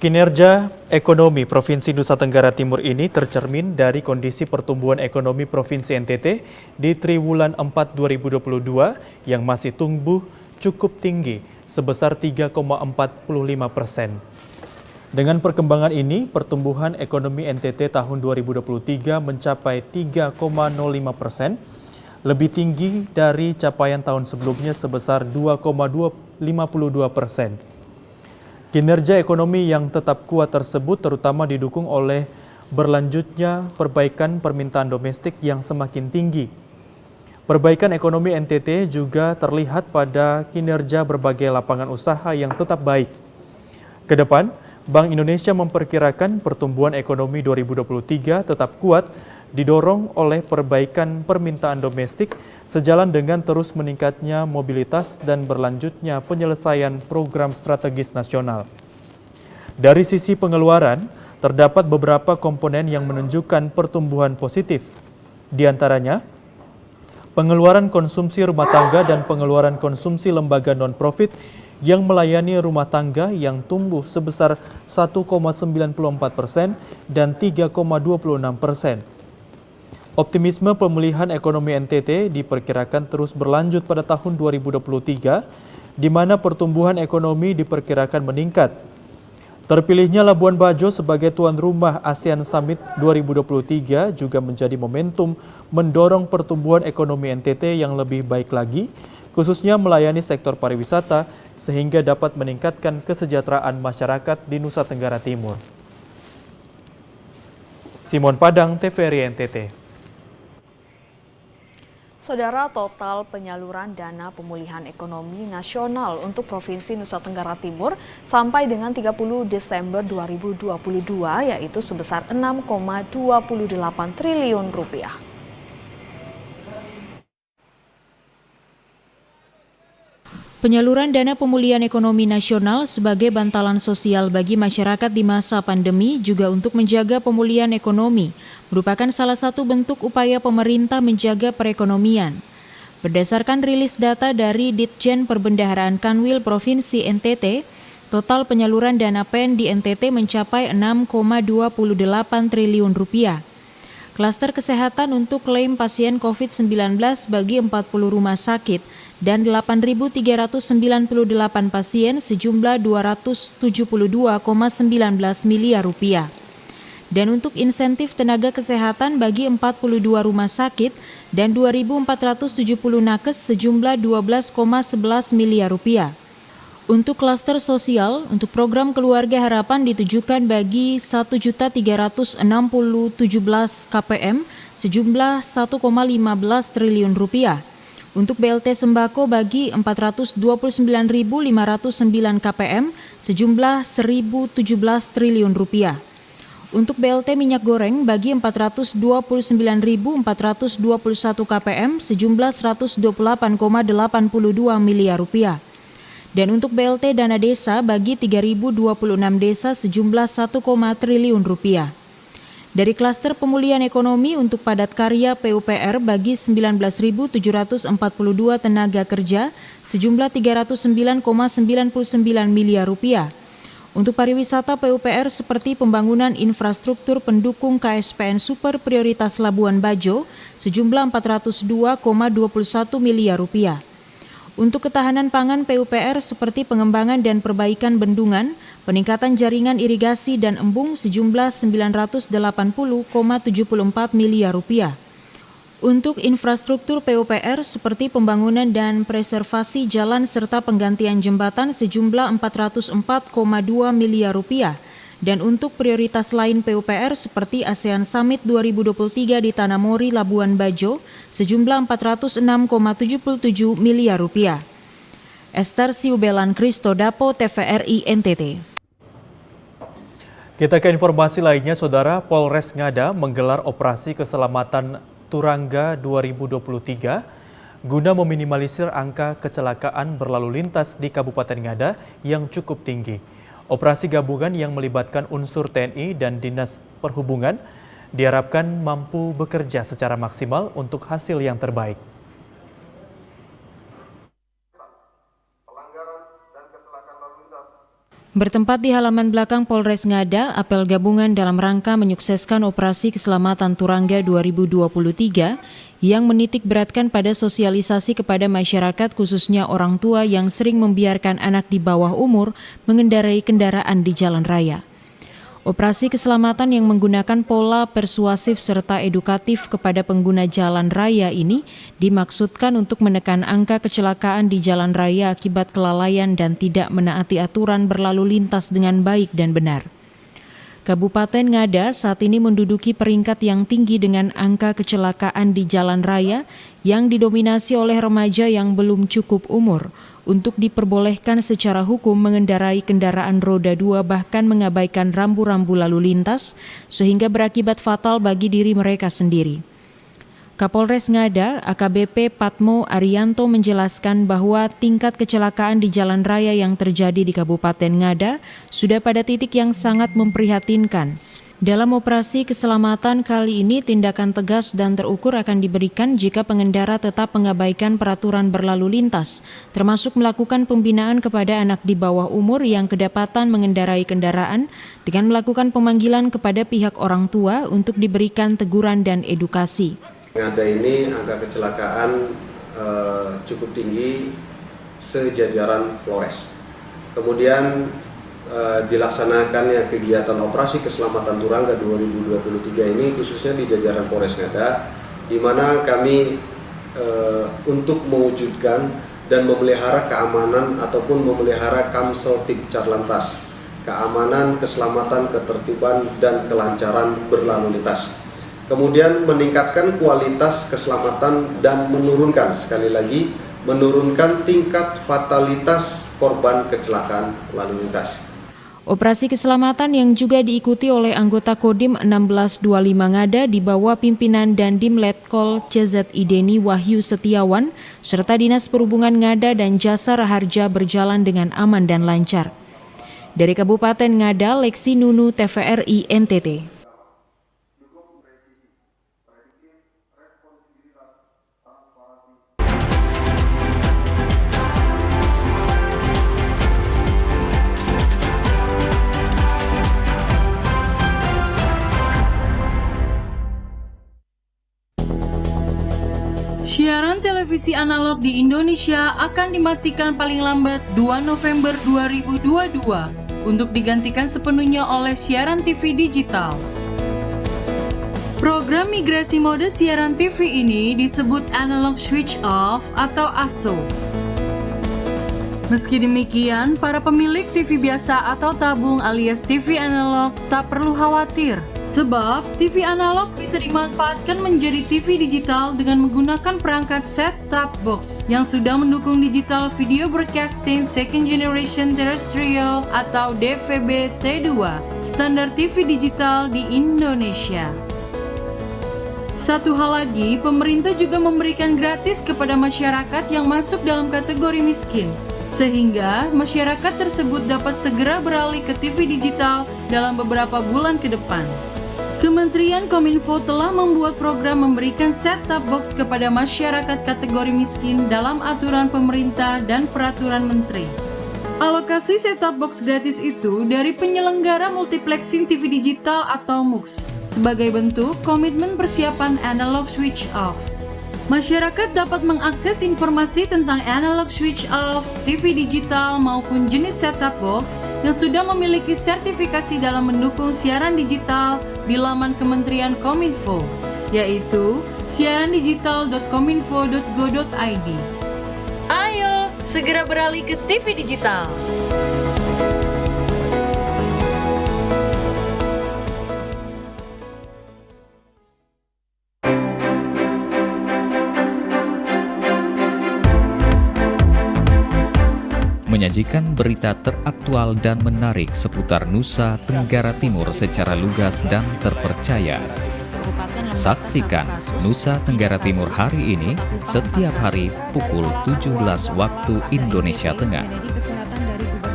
Kinerja ekonomi Provinsi Nusa Tenggara Timur ini tercermin dari kondisi pertumbuhan ekonomi Provinsi NTT di triwulan 4 2022 yang masih tumbuh cukup tinggi sebesar 3,45%. Dengan perkembangan ini, pertumbuhan ekonomi NTT tahun 2023 mencapai 3,05%, lebih tinggi dari capaian tahun sebelumnya sebesar 2,52%. Kinerja ekonomi yang tetap kuat tersebut terutama didukung oleh berlanjutnya perbaikan permintaan domestik yang semakin tinggi. Perbaikan ekonomi NTT juga terlihat pada kinerja berbagai lapangan usaha yang tetap baik. Kedepan, Bank Indonesia memperkirakan pertumbuhan ekonomi 2023 tetap kuat didorong oleh perbaikan permintaan domestik sejalan dengan terus meningkatnya mobilitas dan berlanjutnya penyelesaian program strategis nasional. Dari sisi pengeluaran, terdapat beberapa komponen yang menunjukkan pertumbuhan positif. Di antaranya, pengeluaran konsumsi rumah tangga dan pengeluaran konsumsi lembaga non-profit yang melayani rumah tangga yang tumbuh sebesar 1,94% dan 3,26%. Optimisme pemulihan ekonomi NTT diperkirakan terus berlanjut pada tahun 2023, di mana pertumbuhan ekonomi diperkirakan meningkat. Terpilihnya Labuan Bajo sebagai tuan rumah ASEAN Summit 2023 juga menjadi momentum mendorong pertumbuhan ekonomi NTT yang lebih baik lagi, khususnya melayani sektor pariwisata sehingga dapat meningkatkan kesejahteraan masyarakat di Nusa Tenggara Timur. Simon Padang, TVRI NTT. Saudara, total penyaluran dana pemulihan ekonomi nasional untuk Provinsi Nusa Tenggara Timur sampai dengan 30 Desember 2022 yaitu sebesar 6,28 triliun rupiah. Penyaluran dana pemulihan ekonomi nasional sebagai bantalan sosial bagi masyarakat di masa pandemi juga untuk menjaga pemulihan ekonomi merupakan salah satu bentuk upaya pemerintah menjaga perekonomian. Berdasarkan rilis data dari Ditjen Perbendaharaan Kanwil Provinsi NTT, total penyaluran dana PEN di NTT mencapai 6,28 triliun rupiah. Klaster kesehatan untuk klaim pasien COVID-19 bagi 40 rumah sakit dan 8.398 pasien sejumlah 272,19 miliar rupiah. Dan untuk insentif tenaga kesehatan bagi 42 rumah sakit dan 2.470 nakes sejumlah 12,11 miliar rupiah. Untuk klaster sosial, untuk program Keluarga Harapan ditujukan bagi 1.360.017 KPM sejumlah 1,15 triliun rupiah. Untuk BLT Sembako bagi 429.509 KPM sejumlah 1.017 triliun rupiah. Untuk BLT minyak goreng bagi 429.421 KPM sejumlah 128,82 miliar rupiah. Dan untuk BLT dana desa bagi 3.026 desa sejumlah 1, triliun rupiah. Dari klaster pemulihan ekonomi untuk padat karya PUPR bagi 19.742 tenaga kerja sejumlah 309,99 miliar rupiah. Untuk pariwisata PUPR seperti pembangunan infrastruktur pendukung KSPN Super Prioritas Labuan Bajo sejumlah 402,21 miliar rupiah. Untuk ketahanan pangan PUPR seperti pengembangan dan perbaikan bendungan, peningkatan jaringan irigasi dan embung sejumlah 980,74 miliar rupiah. Untuk infrastruktur PUPR seperti pembangunan dan preservasi jalan serta penggantian jembatan sejumlah 404,2 miliar rupiah. Dan untuk prioritas lain PUPR seperti ASEAN Summit 2023 di Tanah Mori, Labuan Bajo, sejumlah 406,77 miliar rupiah. Esther Siubelan Kristo Dapo, TVRI NTT. Kita ke informasi lainnya, Saudara. Polres Ngada menggelar operasi keselamatan Turangga 2023 guna meminimalisir angka kecelakaan berlalu lintas di Kabupaten Ngada yang cukup tinggi. Operasi gabungan yang melibatkan unsur TNI dan Dinas Perhubungan diharapkan mampu bekerja secara maksimal untuk hasil yang terbaik. Bertempat di halaman belakang Polres Ngada, apel gabungan dalam rangka menyukseskan Operasi Keselamatan Turangga 2023 yang menitik beratkan pada sosialisasi kepada masyarakat khususnya orang tua yang sering membiarkan anak di bawah umur mengendarai kendaraan di jalan raya. Operasi keselamatan yang menggunakan pola persuasif serta edukatif kepada pengguna jalan raya ini dimaksudkan untuk menekan angka kecelakaan di jalan raya akibat kelalaian dan tidak menaati aturan berlalu lintas dengan baik dan benar. Kabupaten Ngada saat ini menduduki peringkat yang tinggi dengan angka kecelakaan di jalan raya yang didominasi oleh remaja yang belum cukup umur untuk diperbolehkan secara hukum mengendarai kendaraan roda 2 bahkan mengabaikan rambu-rambu lalu lintas sehingga berakibat fatal bagi diri mereka sendiri. Kapolres Ngada, AKBP Patmo Arianto menjelaskan bahwa tingkat kecelakaan di jalan raya yang terjadi di Kabupaten Ngada sudah pada titik yang sangat memprihatinkan. Dalam operasi keselamatan kali ini, tindakan tegas dan terukur akan diberikan jika pengendara tetap mengabaikan peraturan berlalu lintas, termasuk melakukan pembinaan kepada anak di bawah umur yang kedapatan mengendarai kendaraan dengan melakukan pemanggilan kepada pihak orang tua untuk diberikan teguran dan edukasi. Ngada ini angka kecelakaan cukup tinggi sejajaran Flores. Kemudian dilaksanakannya kegiatan operasi keselamatan Turangga 2023 ini khususnya di jajaran Polres Ngada, di mana kami untuk mewujudkan dan memelihara keamanan ataupun memelihara Kamseltib Carlantas, keamanan, keselamatan, ketertiban, dan kelancaran berlalu lintas. Kemudian meningkatkan kualitas keselamatan dan menurunkan, sekali lagi, menurunkan tingkat fatalitas korban kecelakaan lalu lintas. Operasi keselamatan yang juga diikuti oleh anggota Kodim 1625 Ngada di bawah pimpinan Dandim Letkol CZIDeni Wahyu Setiawan serta Dinas Perhubungan Ngada dan Jasa Raharja berjalan dengan aman dan lancar. Dari Kabupaten Ngada, Leksi Nunu, TVRI NTT. Siaran televisi analog di Indonesia akan dimatikan paling lambat 2 November 2022 untuk digantikan sepenuhnya oleh siaran TV digital. Program migrasi mode siaran TV ini disebut Analog Switch Off atau ASO. Meski demikian, para pemilik TV biasa atau tabung alias TV analog tak perlu khawatir, sebab TV analog bisa dimanfaatkan menjadi TV digital dengan menggunakan perangkat set-top box yang sudah mendukung digital video broadcasting second generation terrestrial atau DVB T2, standar TV digital di Indonesia. Satu hal lagi, pemerintah juga memberikan gratis kepada masyarakat yang masuk dalam kategori miskin, sehingga masyarakat tersebut dapat segera beralih ke TV digital dalam beberapa bulan ke depan. Kementerian Kominfo telah membuat program memberikan set-top box kepada masyarakat kategori miskin dalam aturan pemerintah dan peraturan menteri. Alokasi set-top box gratis itu dari penyelenggara multiplexing TV digital atau MUX sebagai bentuk komitmen persiapan analog switch off. Masyarakat dapat mengakses informasi tentang analog switch off, TV digital maupun jenis set-top box yang sudah memiliki sertifikasi dalam mendukung siaran digital di laman Kementerian Kominfo, yaitu siarandigital.kominfo.go.id. Ayo, segera beralih ke TV digital. Menyajikan berita teraktual dan menarik seputar Nusa Tenggara Timur secara lugas dan terpercaya. Saksikan Nusa Tenggara Timur hari ini setiap hari pukul 17 waktu Indonesia Tengah.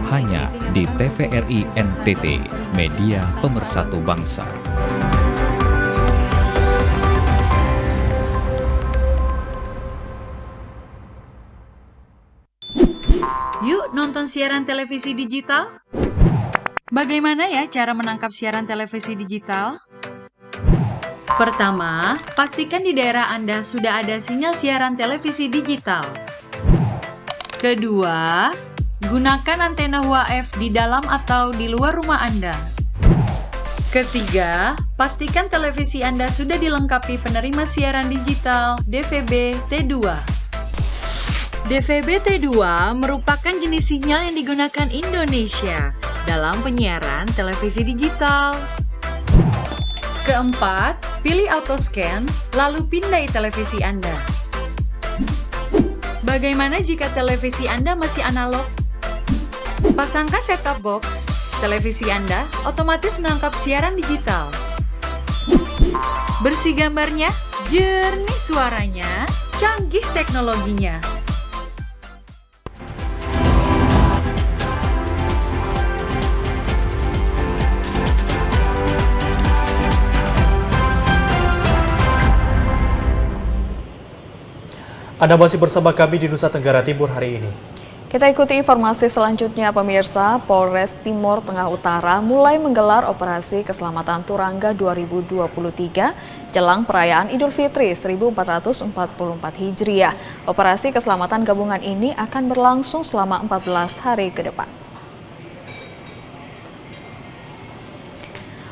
Hanya di TVRI NTT, Media Pemersatu Bangsa. Yuk nonton siaran televisi digital. Bagaimana ya cara menangkap siaran televisi digital? Pertama, pastikan di daerah Anda sudah ada sinyal siaran televisi digital. Kedua, gunakan antena UHF di dalam atau di luar rumah Anda. Ketiga, pastikan televisi Anda sudah dilengkapi penerima siaran digital DVB T2. DVB T2 merupakan jenis sinyal yang digunakan Indonesia dalam penyiaran televisi digital. Keempat, pilih auto scan, lalu pindai televisi Anda. Bagaimana jika televisi Anda masih analog? Pasangkan set-top box, televisi Anda otomatis menangkap siaran digital. Bersih gambarnya, jernih suaranya, canggih teknologinya. Anda masih bersama kami di Nusa Tenggara Timur hari ini. Kita ikuti informasi selanjutnya, pemirsa. Polres Timor Tengah Utara mulai menggelar operasi keselamatan Turangga 2023 jelang perayaan Idul Fitri 1444 Hijriah. Operasi keselamatan gabungan ini akan berlangsung selama 14 hari ke depan.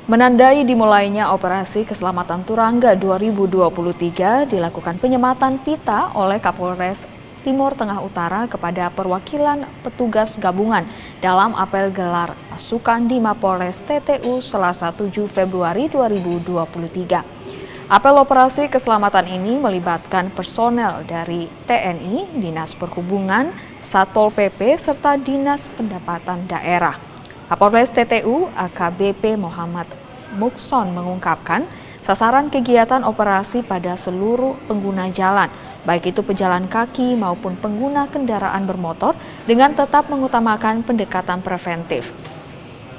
Menandai dimulainya operasi keselamatan Turangga 2023 dilakukan penyematan pita oleh Kapolres Timor Tengah Utara kepada perwakilan petugas gabungan dalam apel gelar pasukan di Mapolres TTU Selasa 7 Februari 2023. Apel operasi keselamatan ini melibatkan personel dari TNI, Dinas Perhubungan, Satpol PP, serta Dinas Pendapatan Daerah. Kapolres TTU AKBP Muhammad Mukson mengungkapkan sasaran kegiatan operasi pada seluruh pengguna jalan, baik itu pejalan kaki maupun pengguna kendaraan bermotor, dengan tetap mengutamakan pendekatan preventif.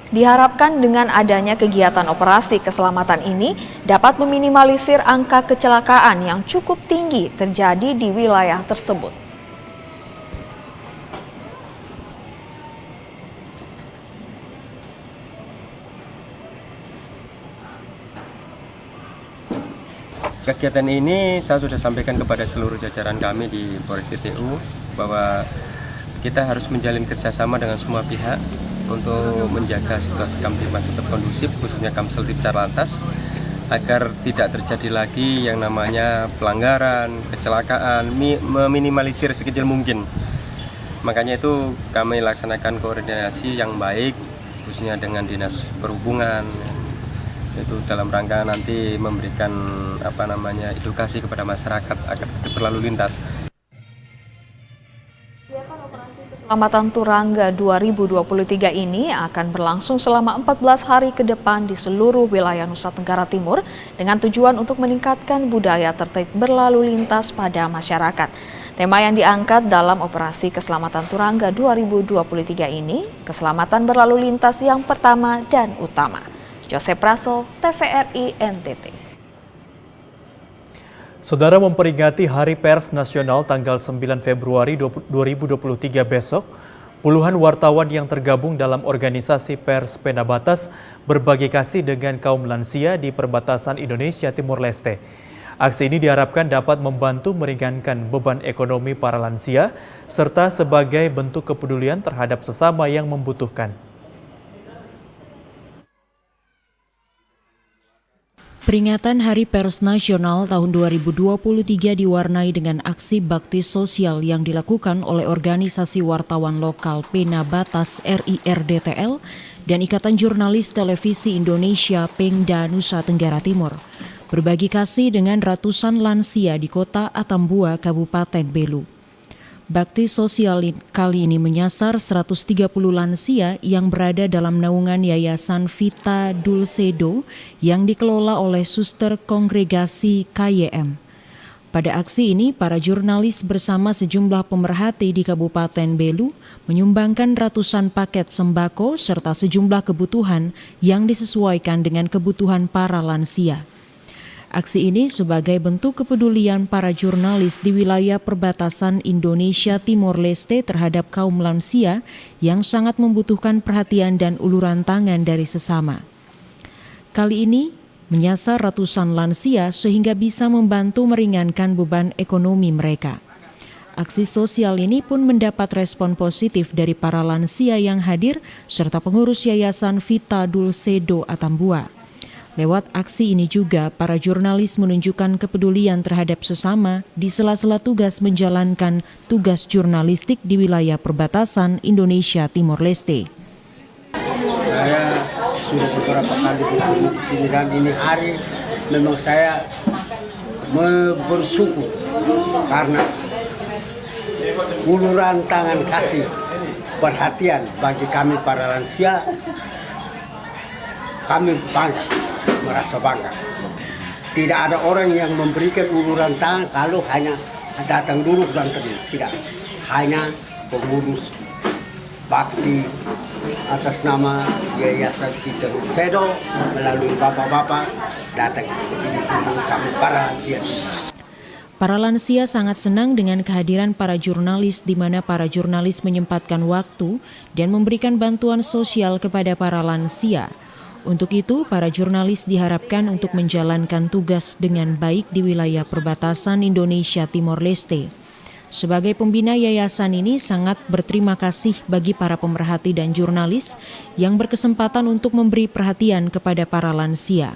Diharapkan dengan adanya kegiatan operasi keselamatan ini dapat meminimalisir angka kecelakaan yang cukup tinggi terjadi di wilayah tersebut. Kegiatan ini saya sudah sampaikan kepada seluruh jajaran kami di Polres TTU bahwa kita harus menjalin kerjasama dengan semua pihak untuk menjaga situasi Kamtipmas tetap kondusif, khususnya Kamsel Lantas, agar tidak terjadi lagi yang namanya pelanggaran, kecelakaan, meminimalisir sekecil mungkin. Makanya itu kami laksanakan koordinasi yang baik, khususnya dengan Dinas Perhubungan, itu dalam rangka nanti memberikan edukasi kepada masyarakat agar berlalu lintas. Keselamatan Turangga 2023 ini akan berlangsung selama 14 hari ke depan di seluruh wilayah Nusa Tenggara Timur dengan tujuan untuk meningkatkan budaya tertib berlalu lintas pada masyarakat. Tema yang diangkat dalam operasi keselamatan Turangga 2023 ini, keselamatan berlalu lintas yang pertama dan utama. Joseph Praso, TVRI NTT. Saudara, memperingati Hari Pers Nasional tanggal 9 Februari 2023 besok, puluhan wartawan yang tergabung dalam organisasi pers Penabatas berbagi kasih dengan kaum lansia di perbatasan Indonesia Timor Leste. Aksi ini diharapkan dapat membantu meringankan beban ekonomi para lansia serta sebagai bentuk kepedulian terhadap sesama yang membutuhkan. Peringatan Hari Pers Nasional tahun 2023 diwarnai dengan aksi bakti sosial yang dilakukan oleh organisasi wartawan lokal Penabatas RIRDTL dan Ikatan Jurnalis Televisi Indonesia Pengda Nusa Tenggara Timur. Berbagi kasih dengan ratusan lansia di kota Atambua, Kabupaten Belu. Bakti sosial kali ini menyasar 130 lansia yang berada dalam naungan Yayasan Vita Dulcedo yang dikelola oleh Suster Kongregasi KYM. Pada aksi ini, para jurnalis bersama sejumlah pemerhati di Kabupaten Belu menyumbangkan ratusan paket sembako serta sejumlah kebutuhan yang disesuaikan dengan kebutuhan para lansia. Aksi ini sebagai bentuk kepedulian para jurnalis di wilayah perbatasan Indonesia Timor Leste terhadap kaum lansia yang sangat membutuhkan perhatian dan uluran tangan dari sesama. Kali ini menyasar ratusan lansia sehingga bisa membantu meringankan beban ekonomi mereka. Aksi sosial ini pun mendapat respon positif dari para lansia yang hadir serta pengurus Yayasan Vita Dulcedo Atambua. Lewat aksi ini juga, para jurnalis menunjukkan kepedulian terhadap sesama di sela-sela tugas menjalankan tugas jurnalistik di wilayah perbatasan Indonesia Timor Leste. Saya sudah beberapa kali bertemu di sini dan ini hari memang saya bersyukur karena uluran tangan kasih perhatian bagi kami para lansia, kami bangga. Merasa bangga. Tidak ada orang yang memberikan uluran tangan kalau hanya datang dulu dan terima. Tidak. Hanya pengurus bakti atas nama Yayasan Vita Dulcedo melalui bapak-bapak datang ke sini untuk kami para lansia. Para lansia sangat senang dengan kehadiran para jurnalis di mana para jurnalis menyempatkan waktu dan memberikan bantuan sosial kepada para lansia. Untuk itu, para jurnalis diharapkan untuk menjalankan tugas dengan baik di wilayah perbatasan Indonesia Timor Leste. Sebagai pembina yayasan ini sangat berterima kasih bagi para pemerhati dan jurnalis yang berkesempatan untuk memberi perhatian kepada para lansia.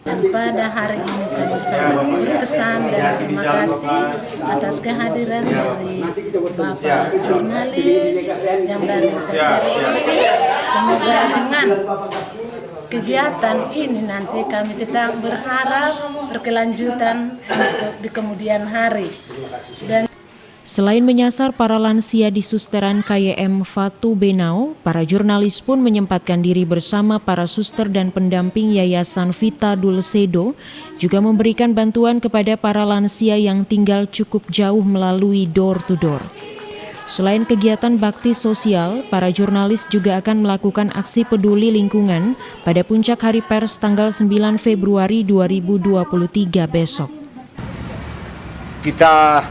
Dan pada hari ini kami sangat berkesan dan terima kasih atas kehadiran dari Bapak jurnalis yang dari TVRI. Semoga dengan kegiatan ini nanti kami tetap berharap berkelanjutan di kemudian hari. Selain menyasar para lansia di Susteran KYM Fatu Benau, para jurnalis pun menyempatkan diri bersama para suster dan pendamping Yayasan Vita Dulcedo juga memberikan bantuan kepada para lansia yang tinggal cukup jauh melalui door-to-door. Selain kegiatan bakti sosial, para jurnalis juga akan melakukan aksi peduli lingkungan pada puncak Hari Pers tanggal 9 Februari 2023 besok. Kita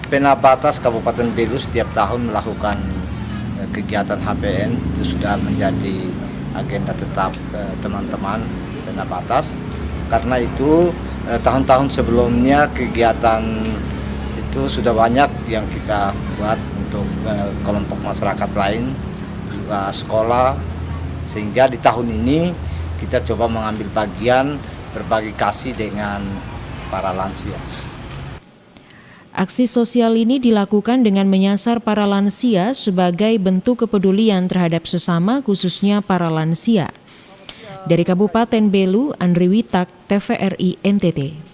Penabatas Kabupaten Belu setiap tahun melakukan kegiatan HPN, itu sudah menjadi agenda tetap teman-teman Penabatas. Karena itu tahun-tahun sebelumnya kegiatan itu sudah banyak yang kita buat untuk kelompok masyarakat lain, juga sekolah, sehingga di tahun ini kita coba mengambil bagian berbagi kasih dengan para lansia. Aksi sosial ini dilakukan dengan menyasar para lansia sebagai bentuk kepedulian terhadap sesama, khususnya para lansia. Dari Kabupaten Belu, Andri Witak, TVRI NTT.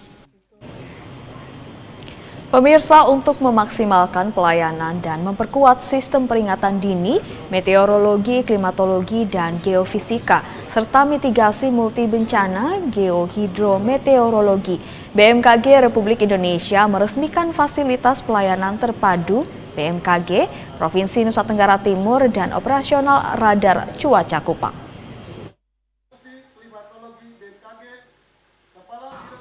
Pemirsa, untuk memaksimalkan pelayanan dan memperkuat sistem peringatan dini, meteorologi, klimatologi, dan geofisika, serta mitigasi multi bencana geohidrometeorologi, BMKG Republik Indonesia meresmikan fasilitas pelayanan terpadu BMKG Provinsi Nusa Tenggara Timur dan operasional radar cuaca Kupang.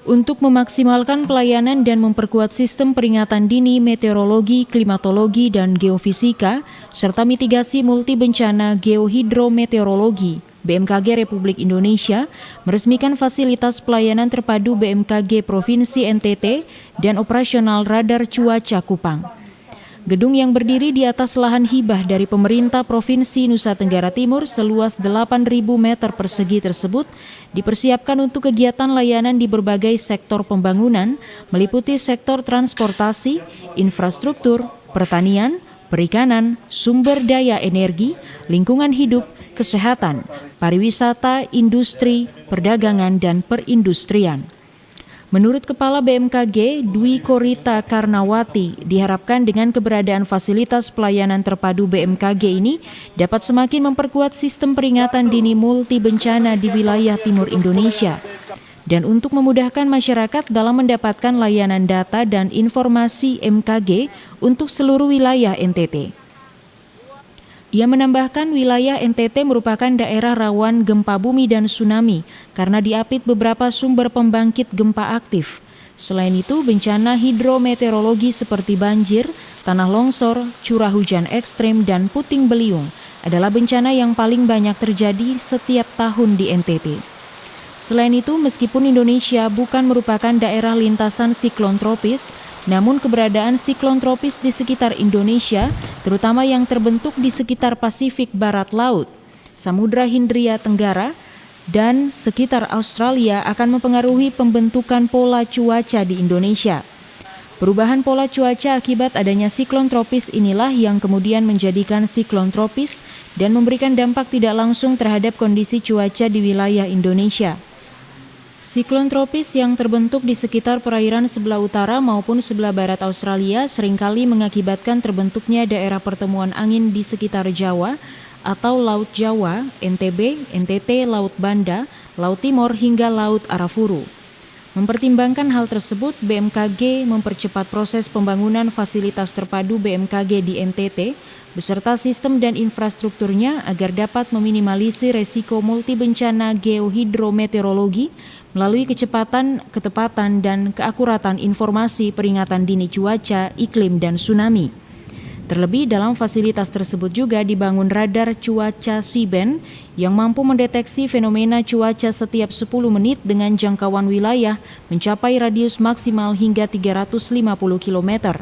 Untuk memaksimalkan pelayanan dan memperkuat sistem peringatan dini meteorologi, klimatologi, dan geofisika, serta mitigasi multi bencana geohidrometeorologi, BMKG Republik Indonesia meresmikan fasilitas pelayanan terpadu BMKG Provinsi NTT dan operasional radar cuaca Kupang. Gedung yang berdiri di atas lahan hibah dari pemerintah Provinsi Nusa Tenggara Timur seluas 8.000 meter persegi tersebut dipersiapkan untuk kegiatan layanan di berbagai sektor pembangunan, meliputi sektor transportasi, infrastruktur, pertanian, perikanan, sumber daya energi, lingkungan hidup, kesehatan, pariwisata, industri, perdagangan, dan perindustrian. Menurut Kepala BMKG Dwi Korita Karnawati, diharapkan dengan keberadaan fasilitas pelayanan terpadu BMKG ini dapat semakin memperkuat sistem peringatan dini multi bencana di wilayah timur Indonesia dan untuk memudahkan masyarakat dalam mendapatkan layanan data dan informasi MKG untuk seluruh wilayah NTT. Ia menambahkan wilayah NTT merupakan daerah rawan gempa bumi dan tsunami karena diapit beberapa sumber pembangkit gempa aktif. Selain itu, bencana hidrometeorologi seperti banjir, tanah longsor, curah hujan ekstrem, dan puting beliung adalah bencana yang paling banyak terjadi setiap tahun di NTT. Selain itu, meskipun Indonesia bukan merupakan daerah lintasan siklon tropis, namun keberadaan siklon tropis di sekitar Indonesia, terutama yang terbentuk di sekitar Pasifik Barat Laut, Samudra Hindia Tenggara, dan sekitar Australia akan mempengaruhi pembentukan pola cuaca di Indonesia. Perubahan pola cuaca akibat adanya siklon tropis inilah yang kemudian menjadikan siklon tropis dan memberikan dampak tidak langsung terhadap kondisi cuaca di wilayah Indonesia. Siklon tropis yang terbentuk di sekitar perairan sebelah utara maupun sebelah barat Australia seringkali mengakibatkan terbentuknya daerah pertemuan angin di sekitar Jawa atau Laut Jawa, NTB, NTT, Laut Banda, Laut Timur hingga Laut Arafuru. Mempertimbangkan hal tersebut, BMKG mempercepat proses pembangunan fasilitas terpadu BMKG di NTT beserta sistem dan infrastrukturnya agar dapat meminimalisir resiko multibencana geohidrometeorologi melalui kecepatan, ketepatan, dan keakuratan informasi peringatan dini cuaca, iklim, dan tsunami. Terlebih dalam fasilitas tersebut juga dibangun radar cuaca SeaBen yang mampu mendeteksi fenomena cuaca setiap 10 menit dengan jangkauan wilayah mencapai radius maksimal hingga 350 km.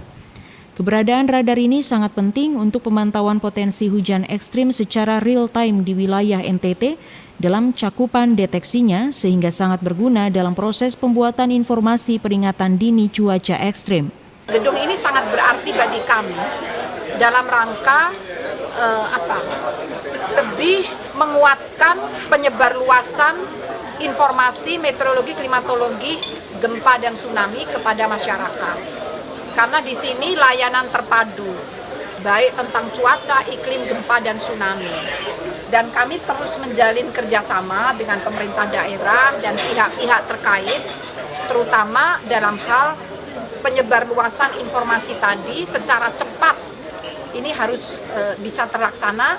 Keberadaan radar ini sangat penting untuk pemantauan potensi hujan ekstrim secara real-time di wilayah NTT dalam cakupan deteksinya sehingga sangat berguna dalam proses pembuatan informasi peringatan dini cuaca ekstrim. Gedung ini sangat berarti bagi kami dalam rangka lebih menguatkan penyebar luasan informasi meteorologi, klimatologi, gempa dan tsunami kepada masyarakat. Karena di sini layanan terpadu, baik tentang cuaca, iklim, gempa, dan tsunami. Dan kami terus menjalin kerjasama dengan pemerintah daerah dan pihak-pihak terkait, terutama dalam hal penyebar luasan informasi tadi secara cepat. Ini harus bisa terlaksana.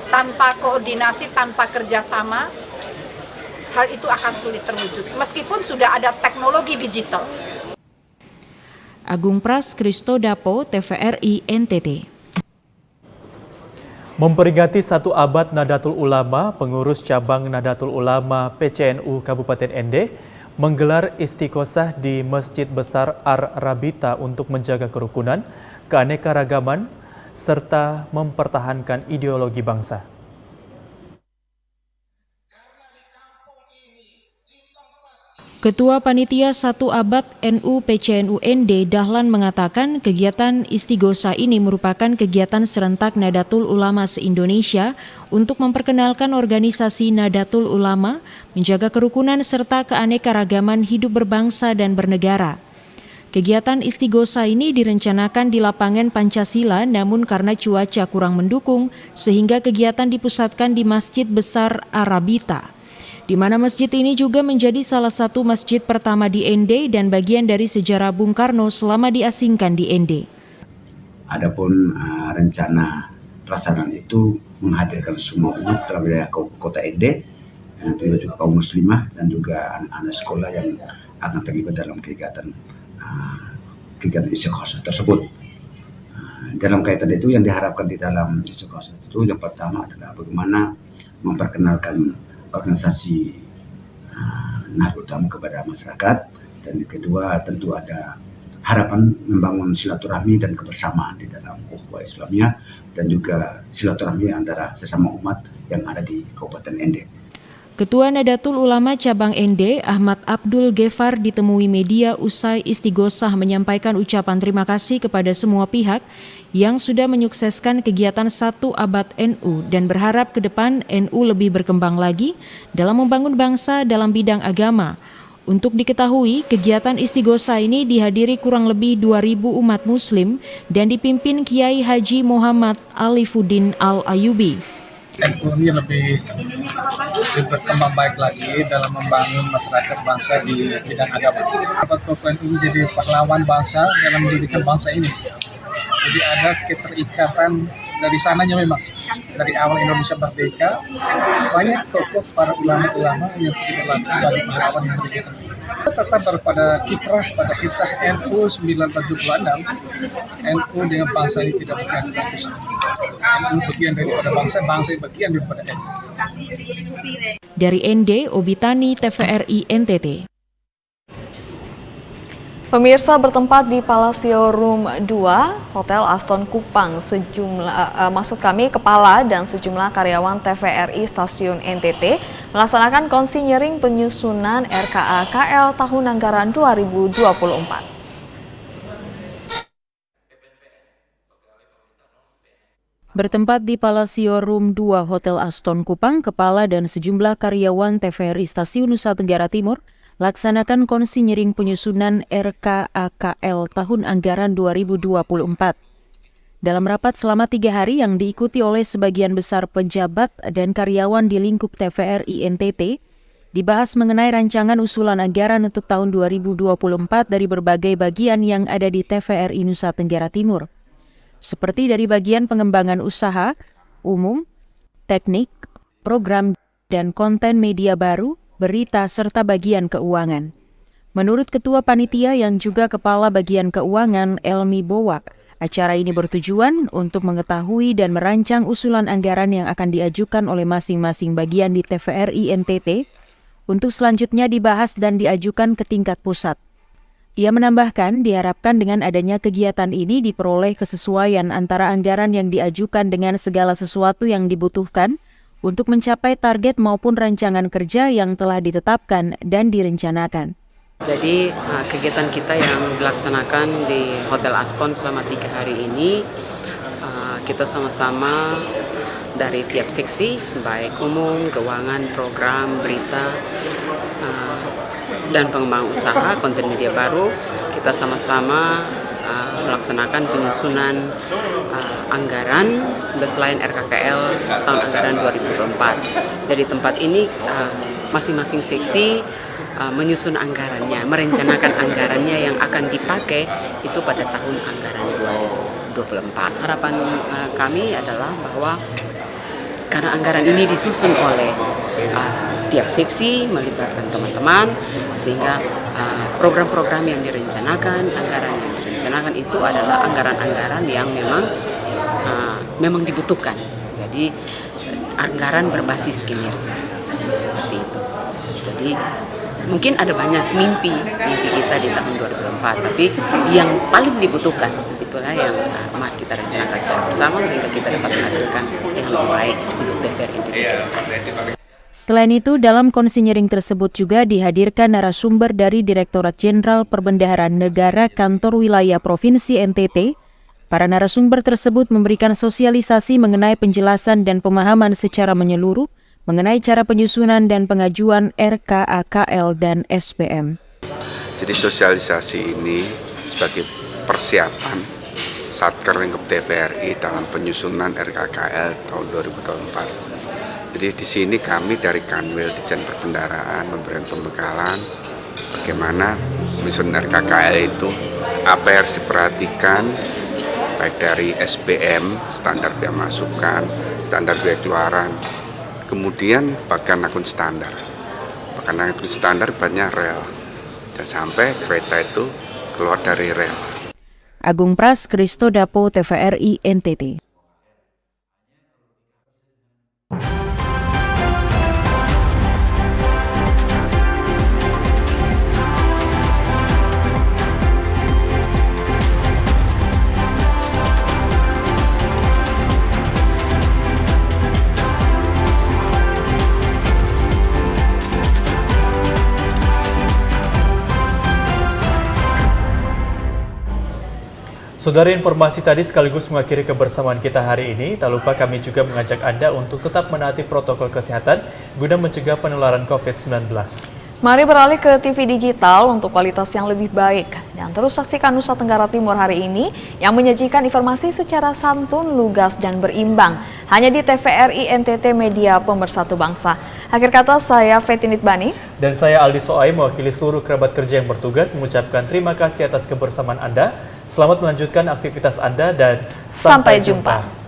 Tanpa koordinasi, tanpa kerjasama, hal itu akan sulit terwujud. Meskipun sudah ada teknologi digital. Agung Pras, Kristodapo, TVRI, NTT. Memperingati 1 abad Nahdlatul Ulama, pengurus cabang Nahdlatul Ulama PCNU Kabupaten Ende menggelar istiqosah di Masjid Besar Ar-Rabita untuk menjaga kerukunan, keanekaragaman, serta mempertahankan ideologi bangsa. Ketua Panitia 1 Abad NU PCNU ND Dahlan mengatakan kegiatan istighosah ini merupakan kegiatan serentak Nahdlatul Ulama se-Indonesia untuk memperkenalkan organisasi Nahdlatul Ulama, menjaga kerukunan serta keanekaragaman hidup berbangsa dan bernegara. Kegiatan istighosah ini direncanakan di lapangan Pancasila, namun karena cuaca kurang mendukung sehingga kegiatan dipusatkan di Masjid Besar Ar-Rabita, di mana masjid ini juga menjadi salah satu masjid pertama di Ende dan bagian dari sejarah Bung Karno selama diasingkan di Ende. Adapun rencana pelaksanaan itu menghadirkan semua umat dalam wilayah kota Ende, terlibat juga kaum muslimah dan juga anak-anak sekolah yang akan terlibat dalam kegiatan istiqosah tersebut. Dalam kaitan itu yang diharapkan di dalam istiqosah itu yang pertama adalah bagaimana memperkenalkan organisasi Nahdlatul Ulama kepada masyarakat, dan yang kedua tentu ada harapan membangun silaturahmi dan kebersamaan di dalam ukhuwah Islamiyah dan juga silaturahmi antara sesama umat yang ada di Kabupaten Ende. Ketua Nahdlatul Ulama Cabang Ende, Ahmad Abdul Ghefar, ditemui media usai istighosah menyampaikan ucapan terima kasih kepada semua pihak yang sudah menyukseskan kegiatan 1 Abad NU dan berharap ke depan NU lebih berkembang lagi dalam membangun bangsa dalam bidang agama. Untuk diketahui, kegiatan istighosah ini dihadiri kurang lebih 2.000 umat muslim dan dipimpin Kiai Haji Muhammad Alifuddin Al-Ayubi. NU ini lebih berkembang baik lagi dalam membangun masyarakat bangsa di bidang agama. Tokoh NU menjadi pahlawan bangsa dalam mendirikan bangsa ini. Jadi ada keterikatan dari sananya memang dari awal Indonesia merdeka banyak tokoh para ulama-ulama yang terlibat dari pahlawan yang begitu. Tetap daripada kiprah pada kita NU 1976, NU dengan bangsa ini tidak berkaitan dengan pusat. NU bagian daripada bangsa, bangsa bagian daripada NU. Dari ND, Obitani, TVRI NTT. Pemirsa, bertempat di Palacio Room 2, Hotel Aston Kupang, kepala dan sejumlah karyawan TVRI Stasiun NTT melaksanakan konsinyering penyusunan RKA KL tahun anggaran 2024. Bertempat di Palacio Room 2 Hotel Aston Kupang, kepala dan sejumlah karyawan TVRI Stasiun Nusa Tenggara Timur laksanakan konsinyering penyusunan RKAKL tahun anggaran 2024. Dalam rapat selama 3 hari yang diikuti oleh sebagian besar pejabat dan karyawan di lingkup TVRI NTT, dibahas mengenai rancangan usulan anggaran untuk tahun 2024 dari berbagai bagian yang ada di TVRI Nusa Tenggara Timur, seperti dari bagian pengembangan usaha, umum, teknik, program dan konten media baru, berita, serta bagian keuangan. Menurut Ketua Panitia yang juga Kepala Bagian Keuangan, Elmi Bowak, acara ini bertujuan untuk mengetahui dan merancang usulan anggaran yang akan diajukan oleh masing-masing bagian di TVRI NTT untuk selanjutnya dibahas dan diajukan ke tingkat pusat. Ia menambahkan diharapkan dengan adanya kegiatan ini diperoleh kesesuaian antara anggaran yang diajukan dengan segala sesuatu yang dibutuhkan untuk mencapai target maupun rancangan kerja yang telah ditetapkan dan direncanakan. Jadi kegiatan kita yang dilaksanakan di Hotel Aston selama 3 hari ini, kita sama-sama dari tiap seksi, baik umum, keuangan, program, berita, dan pengembangan usaha, konten media baru, kita sama-sama melaksanakan penyusunan anggaran baseline RKKL tahun anggaran 2024. Jadi tempat ini masing-masing seksi menyusun anggarannya, merencanakan anggarannya yang akan dipakai itu pada tahun anggaran 2024. Harapan kami adalah bahwa karena anggaran ini disusun oleh tiap seksi, melibatkan teman-teman, sehingga program-program yang direncanakan, anggaran yang direncanakan itu adalah anggaran-anggaran yang memang dibutuhkan. Jadi anggaran berbasis kinerja, seperti itu. Jadi mungkin ada banyak mimpi kita di tahun 2024, tapi yang paling dibutuhkan itulah yang mari kita rencanakan secara bersama sehingga kita dapat menghasilkan yang lebih baik untuk TVRI NTT. Selain itu, dalam konsinyering tersebut juga dihadirkan narasumber dari Direktorat Jenderal Perbendaharaan Negara Kantor Wilayah Provinsi NTT. Para narasumber tersebut memberikan sosialisasi mengenai penjelasan dan pemahaman secara menyeluruh mengenai cara penyusunan dan pengajuan RKAKL dan SPM. Jadi sosialisasi ini sebagai persiapan Satker Lingkup TVRI dalam penyusunan RKKL tahun 2024. Jadi di sini kami dari Kanwil Ditjen Perbendaharaan memberikan pembekalan bagaimana menyusun RKKL itu, apa yang harus diperhatikan, baik dari SPM, standar biaya masukan, standar biaya keluaran, kemudian bahkan akun standar. Bahkan akun standar banyak rel, dan sampai kereta itu keluar dari rel. Agung Pras, Kristo Dapo, TVRI NTT. Saudara, informasi tadi sekaligus mengakhiri kebersamaan kita hari ini. Tak lupa kami juga mengajak Anda untuk tetap menaati protokol kesehatan guna mencegah penularan COVID-19. Mari beralih ke TV digital untuk kualitas yang lebih baik. Dan terus saksikan Nusa Tenggara Timur hari ini yang menyajikan informasi secara santun, lugas, dan berimbang. Hanya di TVRI NTT Media Pemersatu Bangsa. Akhir kata, saya Fetinit Bani. Dan saya Aldi Soai mewakili seluruh kerabat kerja yang bertugas mengucapkan terima kasih atas kebersamaan Anda. Selamat melanjutkan aktivitas Anda dan sampai jumpa.